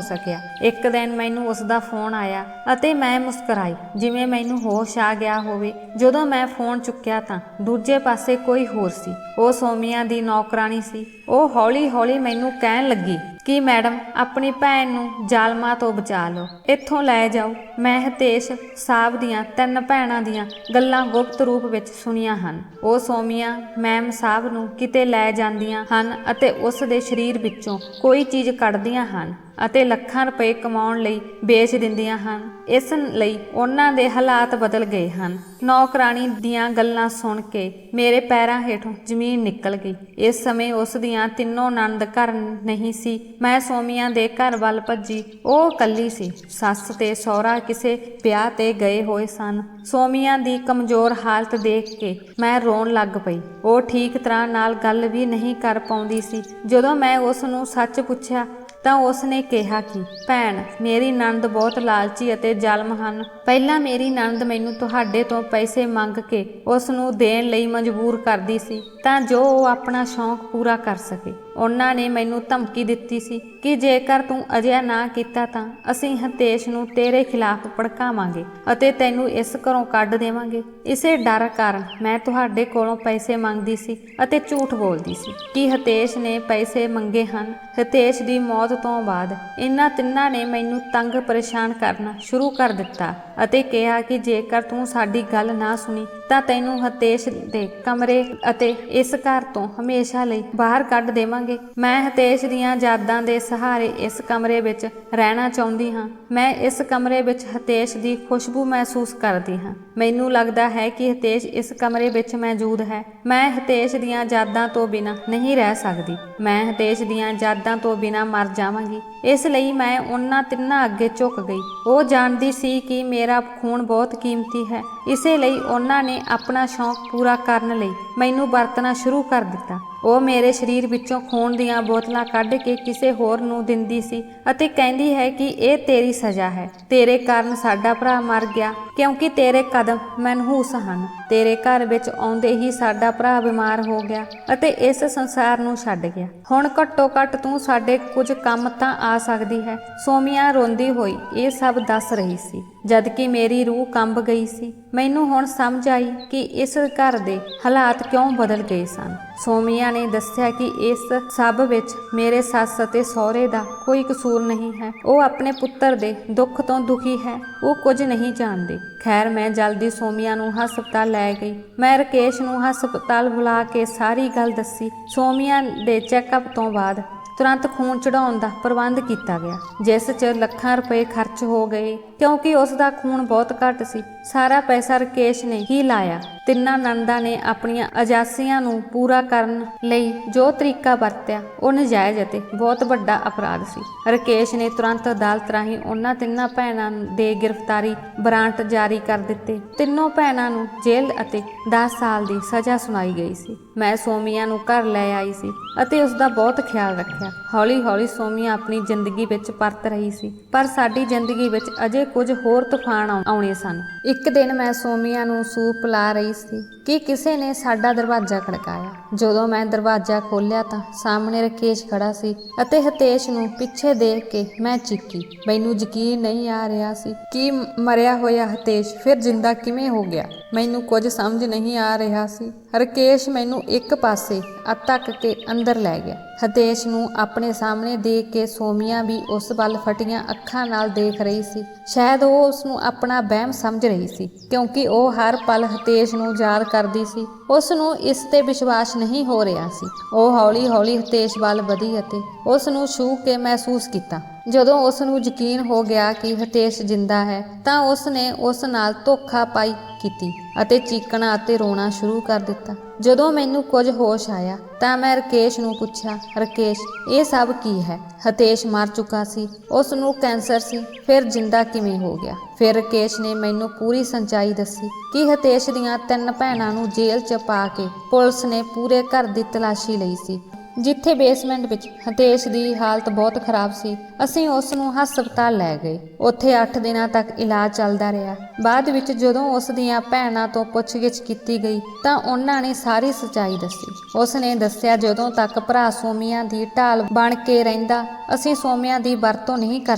ਸਕਿਆ। ਇੱਕ ਦਿਨ ਮੈਨੂੰ ਉਸ ਦਾ ਫੋਨ ਆਇਆ ਅਤੇ ਮੈਂ ਮੁਸਕਰਾਈ ਜਿਵੇਂ ਮੈਨੂੰ ਹੋਸ਼ ਆ ਗਿਆ ਹੋਵੇ। ਜਦੋਂ ਮੈਂ ਫੋਨ ਚੁੱਕਿਆ ਤਾਂ ਦੂਜੇ ਪਾਸੇ ਕੋਈ ਹੋਰ ਸੀ। ਉਹ ਸੋਮੀਆ ਦੀ ਨੌਕਰਾਣੀ ਸੀ। ਉਹ ਹੌਲੀ-ਹੌਲੀ ਮੈਨੂੰ ਕਹਿਣ ਲੱਗੀ ਕਿ ਮੈਡਮ, ਆਪਣੀ ਭੈਣ ਨੂੰ ਜ਼ਾਲਮਾਂ ਤੋਂ ਬਚਾ ਲਓ, ਇੱਥੋਂ ਲੈ ਜਾਓ। ਮੈਂ ਹਿਤੇਸ਼ ਸਾਹਿਬ ਦੀਆਂ 3 ਭੈਣਾਂ ਦੀਆਂ ਗੱਲਾਂ ਗੁਪਤ ਰੂਪ ਵਿੱਚ ਸੁਣੀਆਂ ਹਨ। ਉਹ ਸੋਮੀਆ ਮੈਮ ਸਾਹਿਬ ਨੂੰ ਕਿਤੇ ਲੈ ਜਾਂਦੀਆਂ ਹਨ ਅਤੇ ਉਸ ਦੇ ਸਰੀਰ ਵਿੱਚੋਂ ਕੋਈ ਚੀਜ਼ ਕੱਢਦੀਆਂ ਹਨ ਅਤੇ ਲੱਖਾਂ ਰੁਪਏ ਕਮਾਉਣ ਲਈ ਵੇਚ ਦਿੰਦੀਆਂ ਹਨ। ਇਸ ਲਈ ਉਹਨਾਂ ਦੇ ਹਾਲਾਤ ਬਦਲ ਗਏ ਹਨ। ਨੌਕਰਾਣੀ ਦੀਆਂ ਗੱਲਾਂ ਸੁਣ ਕੇ ਮੇਰੇ ਪੈਰਾਂ ਹੇਠੋਂ ਜ਼ਮੀਨ ਨਿਕਲ ਗਈ। ਇਸ ਸਮੇਂ ਉਸ ਦੀਆਂ 3 ਨਣਦ ਘਰ ਨਹੀਂ ਸੀ। ਮੈਂ ਸੋਮੀਆ ਦੇ ਘਰ ਵੱਲ ਭੱਜੀ। ਉਹ ਇਕੱਲੀ ਸੀ। ਸੱਸ ਤੇ ਸਹੁਰਾ ਕਿਸੇ ਵਿਆਹ ਤੇ ਗਏ ਹੋਏ ਸਨ। ਸੋਮੀਆ ਦੀ ਕਮਜ਼ੋਰ ਹਾਲਤ ਦੇਖ ਕੇ ਮੈਂ ਰੋਣ ਲੱਗ ਪਈ। ਉਹ ਠੀਕ ਤਰ੍ਹਾਂ ਨਾਲ ਗੱਲ ਵੀ ਨਹੀਂ ਕਰ ਪਾਉਂਦੀ ਸੀ। ਜਦੋਂ ਮੈਂ ਉਸ ਨੂੰ ਸੱਚ ਪੁੱਛਿਆ ਤਾਂ ਉਸ ਨੇ ਕਿਹਾ ਕਿ ਭੈਣ, ਮੇਰੀ ਨਣਦ ਬਹੁਤ ਲਾਲਚੀ ਅਤੇ ਜ਼ਾਲਮ ਹਨ। ਪਹਿਲਾਂ ਮੇਰੀ ਨਣਦ ਮੈਨੂੰ ਤੁਹਾਡੇ ਤੋਂ ਪੈਸੇ ਮੰਗ ਕੇ ਉਸ ਨੂੰ ਦੇਣ ਲਈ ਮਜਬੂਰ ਕਰਦੀ ਸੀ ਤਾਂ ਜੋ ਉਹ ਆਪਣਾ ਸ਼ੌਂਕ ਪੂਰਾ ਕਰ ਸਕੇ। ਉਹਨਾਂ ਨੇ ਮੈਨੂੰ ਧਮਕੀ ਦਿੱਤੀ ਸੀ ਕਿ ਜੇਕਰ ਤੂੰ ਅਜਿਹਾ ਨਾ ਕੀਤਾ ਤਾਂ ਅਸੀਂ ਹਿਤੇਸ਼ ਨੂੰ ਤੇਰੇ ਖਿਲਾਫ ਭੜਕਾਵਾਂਗੇ ਅਤੇ ਤੈਨੂੰ ਇਸ ਘਰੋਂ ਕੱਢ ਦੇਵਾਂਗੇ। ਇਸੇ ਡਰ ਕਾਰਨ ਮੈਂ ਤੁਹਾਡੇ ਕੋਲੋਂ ਪੈਸੇ ਮੰਗਦੀ ਸੀ ਅਤੇ ਝੂਠ ਬੋਲਦੀ ਸੀ ਕਿ ਹਿਤੇਸ਼ ਨੇ ਪੈਸੇ ਮੰਗੇ ਹਨ। ਹਿਤੇਸ਼ ਦੀ ਮੌਤ ਤੋਂ ਬਾਅਦ ਇਹਨਾਂ ਤਿੰਨਾਂ ਨੇ ਮੈਨੂੰ ਤੰਗ ਪਰੇਸ਼ਾਨ ਕਰਨਾ ਸ਼ੁਰੂ ਕਰ ਦਿੱਤਾ ਅਤੇ ਕਿਹਾ ਕਿ ਜੇਕਰ ਤੂੰ ਸਾਡੀ ਗੱਲ ਨਾ ਸੁਣੀ ਤਾਂ ਤੈਨੂੰ ਹਿਤੇਸ਼ ਦੇ ਕਮਰੇ ਅਤੇ ਇਸ ਘਰ ਤੋਂ ਹਮੇਸ਼ਾ ਲਈ ਬਾਹਰ ਕੱਢ ਦੇਵਾਂਗੇ। ਮੈਂ ਹਿਤੇਸ਼ ਦੀਆਂ ਯਾਦਾਂ ਦੇ ਸਹਾਰੇ ਇਸ ਕਮਰੇ ਵਿੱਚ ਰਹਿਣਾ ਚਾਹੁੰਦੀ ਹਾਂ। ਮੈਂ ਇਸ ਕਮਰੇ ਵਿੱਚ ਹਿਤੇਸ਼ ਦੀ ਖੁਸ਼ਬੂ ਮਹਿਸੂਸ ਕਰਦੀ ਹਾਂ। ਮੈਨੂੰ ਲੱਗਦਾ ਹੈ ਕਿ ਹਿਤੇਸ਼ ਇਸ ਕਮਰੇ ਵਿੱਚ ਮੌਜੂਦ ਹੈ। ਮੈਂ ਹਿਤੇਸ਼ ਦੀਆਂ ਯਾਦਾਂ ਤੋਂ ਬਿਨਾਂ ਨਹੀਂ ਰਹਿ ਸਕਦੀ। ਮੈਂ ਹਿਤੇਸ਼ ਦੀਆਂ ਯਾਦਾਂ ਤੋਂ ਬਿਨਾਂ ਮਰ ਜਾਵਾਂਗੀ। ਇਸ ਲਈ ਮੈਂ ਉਹਨਾਂ ਤਿੰਨਾਂ ਅੱਗੇ ਝੁਕ ਗਈ। ਉਹ ਜਾਣਦੀ ਸੀ ਕਿ ਮੇਰਾ ਖੂਨ ਬਹੁਤ ਕੀਮਤੀ ਹੈ। ਇਸੇ ਲਈ ਉਹਨਾਂ ਨੇ ਆਪਣਾ ਸ਼ੌਂਕ ਪੂਰਾ ਕਰਨ ਲਈ ਮੈਨੂੰ ਵਰਤਣਾ ਸ਼ੁਰੂ ਕਰ ਦਿੱਤਾ। ਉਹ ਮੇਰੇ ਸਰੀਰ ਵਿੱਚੋਂ ਖੂਨ ਦੀਆਂ ਬੋਤਲਾਂ ਕੱਢ ਕੇ ਕਿਸੇ ਹੋਰ ਨੂੰ ਦਿੰਦੀ ਸੀ ਅਤੇ ਕਹਿੰਦੀ ਹੈ ਕਿ ਇਹ ਤੇਰੀ ਸਜ਼ਾ ਹੈ। ਤੇਰੇ ਕਾਰਨ ਸਾਡਾ ਭਰਾ ਮਰ ਗਿਆ ਕਿਉਂਕਿ ਤੇਰੇ ਕਦਮ ਮਨਹੂਸ ਹਨ। ਤੇਰੇ ਘਰ ਵਿੱਚ ਆਉਂਦੇ ਹੀ ਸਾਡਾ ਭਰਾ ਬਿਮਾਰ ਹੋ ਗਿਆ ਅਤੇ ਇਸ ਸੰਸਾਰ ਨੂੰ ਛੱਡ ਗਿਆ। ਹੁਣ ਘੱਟੋ ਘੱਟ ਤੂੰ ਸਾਡੇ ਕੁਝ ਕੰਮ ਤਾਂ ਆ ਸਕਦੀ ਹੈ। ਸੋਮੀਆ ਰੋਂਦੀ ਹੋਈ ਇਹ ਸਭ ਦੱਸ ਰਹੀ ਸੀ ਜਦਕਿ ਮੇਰੀ ਰੂਹ ਕੰਬ ਗਈ ਸੀ। ਮੈਨੂੰ ਹੁਣ ਸਮਝ ਆਈ ਕਿ ਇਸ ਘਰ ਦੇ ਹਾਲਾਤ ਕਿਉਂ ਬਦਲ ਗਏ ਸਨ। ਸੋਮੀਆ ਨੇ ਦੱਸਿਆ ਕਿ ਇਸ ਸਭ ਵਿੱਚ ਮੇਰੇ ਸੱਸ ਅਤੇ ਸਹੁਰੇ ਦਾ ਕੋਈ ਕਸੂਰ ਨਹੀਂ ਹੈ। ਉਹ ਆਪਣੇ ਪੁੱਤਰ ਦੇ ਦੁੱਖ ਤੋਂ ਦੁਖੀ ਹੈ। ਉਹ ਕੁਝ ਨਹੀਂ ਜਾਣਦੇ। ਖੈਰ, ਮੈਂ ਜਲਦੀ ਸੋਮੀਆ ਨੂੰ ਹਸਪਤਾਲ ਲੈ ਗਈ। ਮੈਂ ਰਕੇਸ਼ ਨੂੰ ਹਸਪਤਾਲ ਬੁਲਾ ਕੇ ਸਾਰੀ ਗੱਲ ਦੱਸੀ। ਸੋਮੀਆ ਦੇ ਚੈੱਕਅਪ ਤੋਂ ਬਾਅਦ ਤੁਰੰਤ ਖੂਨ ਚੜਾਉਣ ਦਾ ਪ੍ਰਬੰਧ ਕੀਤਾ ਗਿਆ, ਜਿਸ 'ਚ ਲੱਖਾਂ ਰੁਪਏ ਖਰਚ ਹੋ ਗਏ ਕਿਉਂਕਿ ਉਸ ਦਾ ਖੂਨ ਬਹੁਤ ਘੱਟ ਸੀ। ਸਾਰਾ ਪੈਸਾ ਰਕੇਸ਼ ਨੇ ਹੀ ਲਾਇਆ ਤਿੰਨਾਂ ਨਣਦਾਂ ਨੇ ਆਪਣੀਆਂ ਅਜਾਸੀਆਂ ਨੂੰ ਪੂਰਾ ਕਰਨ ਲਈ ਜੋ ਤਰੀਕਾ ਵਰਤਿਆ ਉਹ ਨਜਾਇਜ਼ ਅਤੇ ਬਹੁਤ ਵੱਡਾ ਅਪਰਾਧ ਸੀ। ਰਾਕੇਸ਼ ਨੇ ਤੁਰੰਤ ਅਦਾਲਤ ਰਾਹੀਂ ਉਹਨਾਂ ਤਿੰਨਾਂ ਭੈਣਾਂ ਦੇ ਗ੍ਰਿਫਤਾਰੀ ਵਾਰੰਟ ਜਾਰੀ ਕਰ ਦਿੱਤੇ। ਤਿੰਨੋਂ ਭੈਣਾਂ ਨੂੰ ਜੇਲ੍ਹ ਅਤੇ 10 ਸਾਲ ਦੀ ਸਜ਼ਾ ਸੁਣਾਈ ਗਈ ਸੀ। ਮੈਂ ਸੋਮੀਆ ਨੂੰ ਘਰ ਲੈ ਆਈ ਸੀ ਅਤੇ ਉਸ ਦਾ ਬਹੁਤ ਖਿਆਲ ਰੱਖਿਆ। ਹੌਲੀ ਹੌਲੀ ਸੋਮੀਆ ਆਪਣੀ ਜ਼ਿੰਦਗੀ ਵਿੱਚ ਪਰਤ ਰਹੀ ਸੀ, ਪਰ ਸਾਡੀ ਜ਼ਿੰਦਗੀ ਵਿੱਚ ਅਜੇ ਕੁਝ ਹੋਰ ਤੂਫਾਨ ਆਉਣੇ ਸਨ। ਇੱਕ ਦਿਨ ਮੈਂ ਸੋਮੀਆ ਨੂੰ ਸੂਪ ਪਿਲਾ ਰਹੀ ਸੀ ਕਿ ਕਿਸੇ ਨੇ ਸਾਡਾ ਦਰਵਾਜ਼ਾ ਖੜਕਾਇਆ। ਜਦੋਂ ਮੈਂ ਦਰਵਾਜ਼ਾ ਖੋਲ੍ਹਿਆ ਤਾਂ ਸਾਹਮਣੇ ਰਾਕੇਸ਼ ਖੜਾ ਸੀ ਅਤੇ ਹਿਤੇਸ਼ ਨੂੰ ਪਿੱਛੇ ਦੇਖ ਕੇ ਮੈਂ ਚੀਕੀ। ਮੈਨੂੰ ਯਕੀਨ ਨਹੀਂ ਆ ਰਿਹਾ ਸੀ ਕਿ ਮਰਿਆ ਹੋਇਆ ਹਿਤੇਸ਼ ਫਿਰ ਜਿੰਦਾ ਕਿਵੇਂ ਹੋ ਗਿਆ। ਮੈਨੂੰ ਕੁਝ ਸਮਝ ਨਹੀਂ ਆ ਰਿਹਾ ਸੀ। ਰਾਕੇਸ਼ ਮੈਨੂੰ ਇੱਕ ਪਾਸੇ ਧੱਕ ਕੇ ਅੰਦਰ ਲੈ ਗਿਆ। ਹਿਤੇਸ਼ ਨੂੰ ਆਪਣੇ ਸਾਹਮਣੇ ਦੇਖ ਕੇ ਸੋਮੀਆ ਵੀ ਉਸ ਵੱਲ ਫਟੀਆਂ ਅੱਖਾਂ ਨਾਲ ਦੇਖ ਰਹੀ ਸੀ। ਸ਼ਾਇਦ ਉਹ ਉਸ ਨੂੰ ਆਪਣਾ ਵਹਿਮ ਸਮਝ ਰਹੀ ਸੀ, ਕਿਉਂਕਿ ਉਹ ਹਰ ਪਲ ਹਿਤੇਸ਼ ਨੂੰ ਯਾਦ ਕਰਦੀ ਸੀ। ਉਸ ਨੂੰ ਇਸ ਤੇ ਵਿਸ਼ਵਾਸ ਨਹੀਂ ਹੋ ਰਿਹਾ ਸੀ। ਉਹ ਹੌਲੀ ਹੌਲੀ ਹਿਤੇਸ਼ ਵੱਲ ਵਧੀ ਅਤੇ ਉਸ ਨੂੰ ਛੂਹ ਕੇ ਮਹਿਸੂਸ ਕੀਤਾ। ਜਦੋਂ ਉਸ ਨੂੰ ਯਕੀਨ ਹੋ ਗਿਆ ਕਿ ਹਿਤੇਸ਼ ਜਿੰਦਾ ਹੈ ਤਾਂ ਉਸ ਨੇ ਉਸ ਨਾਲ ਧੋਖਾ ਪਾਈ ਕੀਤੀ ਅਤੇ ਚੀਕਣਾ ਅਤੇ ਰੋਣਾ ਸ਼ੁਰੂ ਕਰ ਦਿੱਤਾ। ਜਦੋਂ ਮੈਨੂੰ ਕੁਝ ਹੋਸ਼ ਆਇਆ ਤਾਂ ਮੈਂ ਰਾਕੇਸ਼ ਨੂੰ ਪੁੱਛਿਆ, ਰਾਕੇਸ਼ ਇਹ ਸਭ ਕੀ ਹੈ? ਹਿਤੇਸ਼ ਮਰ ਚੁੱਕਾ ਸੀ, ਉਸ ਨੂੰ ਕੈਂਸਰ ਸੀ, ਫਿਰ ਜਿੰਦਾ ਕਿਵੇਂ ਹੋ ਗਿਆ? ਫਿਰ ਰਾਕੇਸ਼ ਨੇ ਮੈਨੂੰ ਪੂਰੀ ਸੱਚਾਈ ਦੱਸੀ ਕਿ ਹਿਤੇਸ਼ ਦੀਆਂ 3 ਭੈਣਾਂ ਨੂੰ ਜੇਲ੍ਹ 'ਚ ਪਾ ਕੇ ਪੁਲਿਸ ਨੇ ਪੂਰੇ ਘਰ ਦੀ ਤਲਾਸ਼ੀ ਲਈ ਸੀ। ਜਿੱਥੇ ਬੇਸਮੈਂਟ ਵਿੱਚ ਹਿਤੇਸ਼ ਦੀ ਹਾਲਤ ਬਹੁਤ ਖਰਾਬ ਸੀ, ਅਸੀਂ ਉਸ ਨੂੰ ਹਸਪਤਾਲ ਲੈ ਗਏ। ਉੱਥੇ 8 ਦਿਨਾਂ ਤੱਕ ਇਲਾਜ ਚੱਲਦਾ ਰਿਹਾ। ਬਾਅਦ ਵਿੱਚ ਜਦੋਂ ਉਸ ਦੀਆਂ ਭੈਣਾਂ ਤੋਂ ਪੁੱਛਗਿੱਛ ਕੀਤੀ ਗਈ ਤਾਂ ਉਹਨਾਂ ਨੇ ਸਾਰੀ ਸੱਚਾਈ ਦੱਸੀ। ਉਸ ਨੇ ਦੱਸਿਆ, ਜਦੋਂ ਤੱਕ ਭਰਾ ਸੋਮੀਆ ਦੀ ਢਾਲ ਬਣ ਕੇ ਰਹਿੰਦਾ ਅਸੀਂ ਸੋਮੀਆ ਦੀ ਵਰਤੋਂ ਨਹੀਂ ਕਰ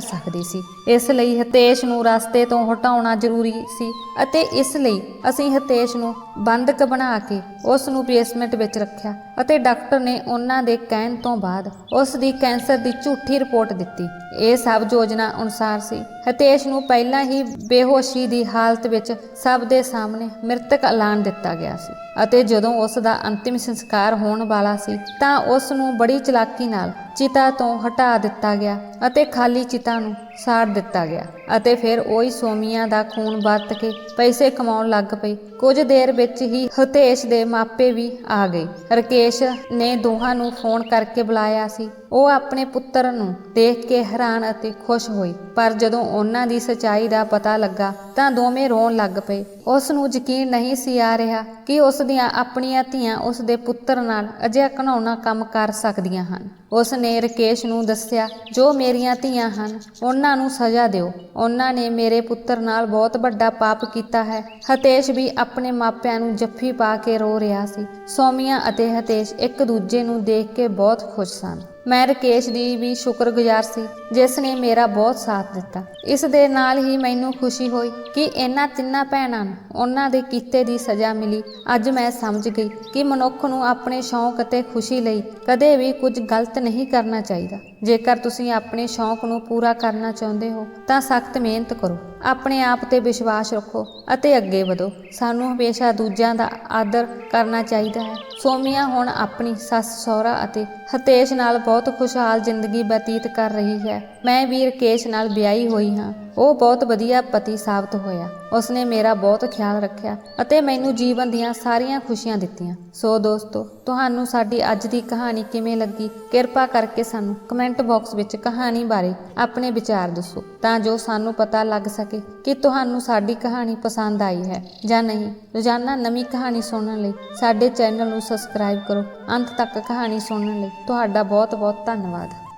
ਸਕਦੇ ਸੀ। ਇਸ ਲਈ ਹਿਤੇਸ਼ ਨੂੰ ਰਸਤੇ ਤੋਂ ਹਟਾਉਣਾ ਜ਼ਰੂਰੀ ਸੀ ਅਤੇ ਇਸ ਲਈ ਅਸੀਂ ਹਿਤੇਸ਼ ਨੂੰ ਬੰਦਕ ਬਣਾ ਕੇ ਉਸ ਨੂੰ ਬੇਸਮੈਂਟ ਵਿੱਚ ਰੱਖਿਆ ਅਤੇ ਡਾਕਟਰ ਨੇ ਉਹਨਾਂ ਦੇ ਕਹਿਣ ਤੋਂ ਬਾਅਦ ਉਸ ਦੀ ਕੈਂਸਰ ਦੀ ਝੂਠੀ ਰਿਪੋਰਟ ਦਿੱਤੀ। ਇਹ ਸਭ ਯੋਜਨਾ ਅਨੁਸਾਰ ਸੀ। ਹਿਤੇਸ਼ ਨੂੰ ਪਹਿਲਾਂ ਹੀ ਬੇਹੋਸ਼ੀ ਦੀ ਹਾਲਤ ਵਿੱਚ ਸਭ ਦੇ ਸਾਹਮਣੇ ਮ੍ਰਿਤਕ ਐਲਾਨ ਦਿੱਤਾ ਗਿਆ ਸੀ ਅਤੇ ਜਦੋਂ ਉਸ ਦਾ ਅੰਤਿਮ ਸੰਸਕਾਰ ਹੋਣ ਵਾਲਾ ਸੀ ਤਾਂ ਉਸ ਨੂੰ ਬੜੀ ਚਲਾਕੀ ਨਾਲ ਚਿਤਾ ਤੋਂ ਹਟਾ ਦਿੱਤਾ ਗਿਆ ਅਤੇ ਖਾਲੀ ਚਿਤਾ ਨੂੰ ਸਾੜ ਦਿੱਤਾ ਗਿਆ ਅਤੇ ਫਿਰ ਉਹੀ ਸੋਮੀਆ ਦਾ ਖੂਨ ਵਰਤ ਕੇ ਪੈਸੇ ਕਮਾਉਣ ਲੱਗ ਪਈ। ਕੁਝ ਦੇਰ ਵਿੱਚ ਹੀ ਹਿਤੇਸ਼ ਦੇ ਮਾਪੇ ਵੀ ਆ ਗਏ। ਰਾਕੇਸ਼ ਨੇ ਦੋਹਾਂ ਨੂੰ ਫੋਨ ਕਰਕੇ ਬੁਲਾਇਆ ਸੀ। ਉਹ ਆਪਣੇ ਪੁੱਤਰ ਨੂੰ ਦੇਖ ਕੇ ਹੈਰਾਨ ਅਤੇ ਖੁਸ਼ ਹੋਏ, ਪਰ ਜਦੋਂ ਉਹਨਾਂ ਦੀ ਸੱਚਾਈ ਦਾ ਪਤਾ ਲੱਗਾ ਤਾਂ ਦੋਵੇਂ ਰੋਣ ਲੱਗ ਪਏ। ਉਸ ਨੂੰ ਯਕੀਨ ਨਹੀਂ ਸੀ ਆ ਰਿਹਾ ਕਿ ਉਸ ਦੀਆਂ ਆਪਣੀਆਂ ਧੀਆਂ ਉਸ ਦੇ ਪੁੱਤਰ ਨਾਲ ਅਜਿਹਾ ਘਿਨਾਉਣਾ ਕੰਮ ਕਰ ਸਕਦੀਆਂ ਹਨ। ਉਸ ਨੇ ਰਾਕੇਸ਼ ਨੂੰ ਦੱਸਿਆ, ਜੋ ਮੇਰੀਆਂ ਧੀਆਂ ਹਨ ਉਹਨਾਂ ਨੂੰ ਸਜ਼ਾ ਦਿਓ। ਉਹਨਾਂ ਨੇ ਮੇਰੇ ਪੁੱਤਰ ਨਾਲ ਬਹੁਤ ਵੱਡਾ ਪਾਪ ਕੀਤਾ ਹੈ। ਹਿਤੇਸ਼ ਵੀ ਆਪਣੇ ਮਾਪਿਆਂ ਨੂੰ ਜੱਫੀ ਪਾ ਕੇ ਰੋ ਰਿਹਾ ਸੀ। ਸੋਮੀਆ ਅਤੇ ਹਿਤੇਸ਼ ਇੱਕ ਦੂਜੇ ਨੂੰ ਦੇਖ ਕੇ ਬਹੁਤ ਖੁਸ਼ ਸਨ। ਮੈਂ ਰਾਕੇਸ਼ ਦੀ ਵੀ ਸ਼ੁਕਰਗੁਜ਼ਾਰ ਸੀ ਜਿਸ ਨੇ ਮੇਰਾ ਬਹੁਤ ਸਾਥ ਦਿੱਤਾ। ਇਸ ਦੇ ਨਾਲ ਹੀ ਮੈਨੂੰ ਖੁਸ਼ੀ ਹੋਈ ਕਿ ਇਹਨਾਂ 3 ਭੈਣਾਂ ਨੂੰ ਉਹਨਾਂ ਦੇ ਕੀਤੇ ਦੀ ਸਜ਼ਾ ਮਿਲੀ। ਅੱਜ ਮੈਂ ਸਮਝ ਗਈ ਕਿ ਮਨੁੱਖ ਨੂੰ ਆਪਣੇ ਸ਼ੌਂਕ ਅਤੇ ਖੁਸ਼ੀ ਲਈ ਕਦੇ ਵੀ ਕੁਝ ਗਲਤ ਨਹੀਂ ਕਰਨਾ ਚਾਹੀਦਾ। ਜੇਕਰ ਤੁਸੀਂ ਆਪਣੇ ਸ਼ੌਂਕ ਨੂੰ ਪੂਰਾ ਕਰਨਾ ਚਾਹੁੰਦੇ ਹੋ ਤਾਂ ਸਖਤ ਮਿਹਨਤ ਕਰੋ, ਆਪਣੇ ਆਪ ਤੇ ਵਿਸ਼ਵਾਸ ਰੱਖੋ ਅਤੇ ਅੱਗੇ ਵਧੋ। ਸਾਨੂੰ ਹਮੇਸ਼ਾ ਦੂਜਿਆਂ ਦਾ ਆਦਰ ਕਰਨਾ ਚਾਹੀਦਾ ਹੈ। ਸੋਮੀਆ ਹੁਣ ਆਪਣੀ ਸੱਸ ਸਹੁਰਾ ਅਤੇ ਹਿਤੇਸ਼ ਨਾਲ ਬਹੁਤ ਖੁਸ਼ਹਾਲ ਜ਼ਿੰਦਗੀ ਬਤੀਤ ਕਰ ਰਹੀ ਹੈ। ਮੈਂ ਵੀ ਰਾਕੇਸ਼ ਨਾਲ ਵਿਆਹੀ ਹੋਈ ਹਾਂ। ਉਹ ਬਹੁਤ ਵਧੀਆ ਪਤੀ ਸਾਬਤ ਹੋਇਆ। ਉਸਨੇ ਮੇਰਾ ਬਹੁਤ ਖਿਆਲ ਰੱਖਿਆ ਅਤੇ ਮੈਨੂੰ ਜੀਵਨ ਦੀਆਂ ਸਾਰੀਆਂ ਖੁਸ਼ੀਆਂ ਦਿੱਤੀਆਂ। ਸੋ ਦੋਸਤੋ, ਤੁਹਾਨੂੰ ਸਾਡੀ ਅੱਜ ਦੀ ਕਹਾਣੀ ਕਿਵੇਂ ਲੱਗੀ? ਕਿਰਪਾ ਕਰਕੇ ਸਾਨੂੰ ਕਮੈਂਟ ਬਾਕਸ ਵਿੱਚ ਕਹਾਣੀ ਬਾਰੇ ਆਪਣੇ ਵਿਚਾਰ ਦੱਸੋ ਤਾਂ ਜੋ ਸਾਨੂੰ ਪਤਾ ਲੱਗ ਸਕੇ ਕਿ ਤੁਹਾਨੂੰ ਸਾਡੀ ਕਹਾਣੀ ਪਸੰਦ ਆਈ ਹੈ ਜਾਂ ਨਹੀਂ। ਰੋਜ਼ਾਨਾ ਨਵੀਂ ਕਹਾਣੀ ਸੁਣਨ ਲਈ ਸਾਡੇ ਚੈਨਲ ਨੂੰ ਸਬਸਕ੍ਰਾਈਬ ਕਰੋ। ਅੰਤ ਤੱਕ ਕਹਾਣੀ ਸੁਣਨ ਲਈ ਤੁਹਾਡਾ ਬਹੁਤ ਬਹੁਤ ਧੰਨਵਾਦ।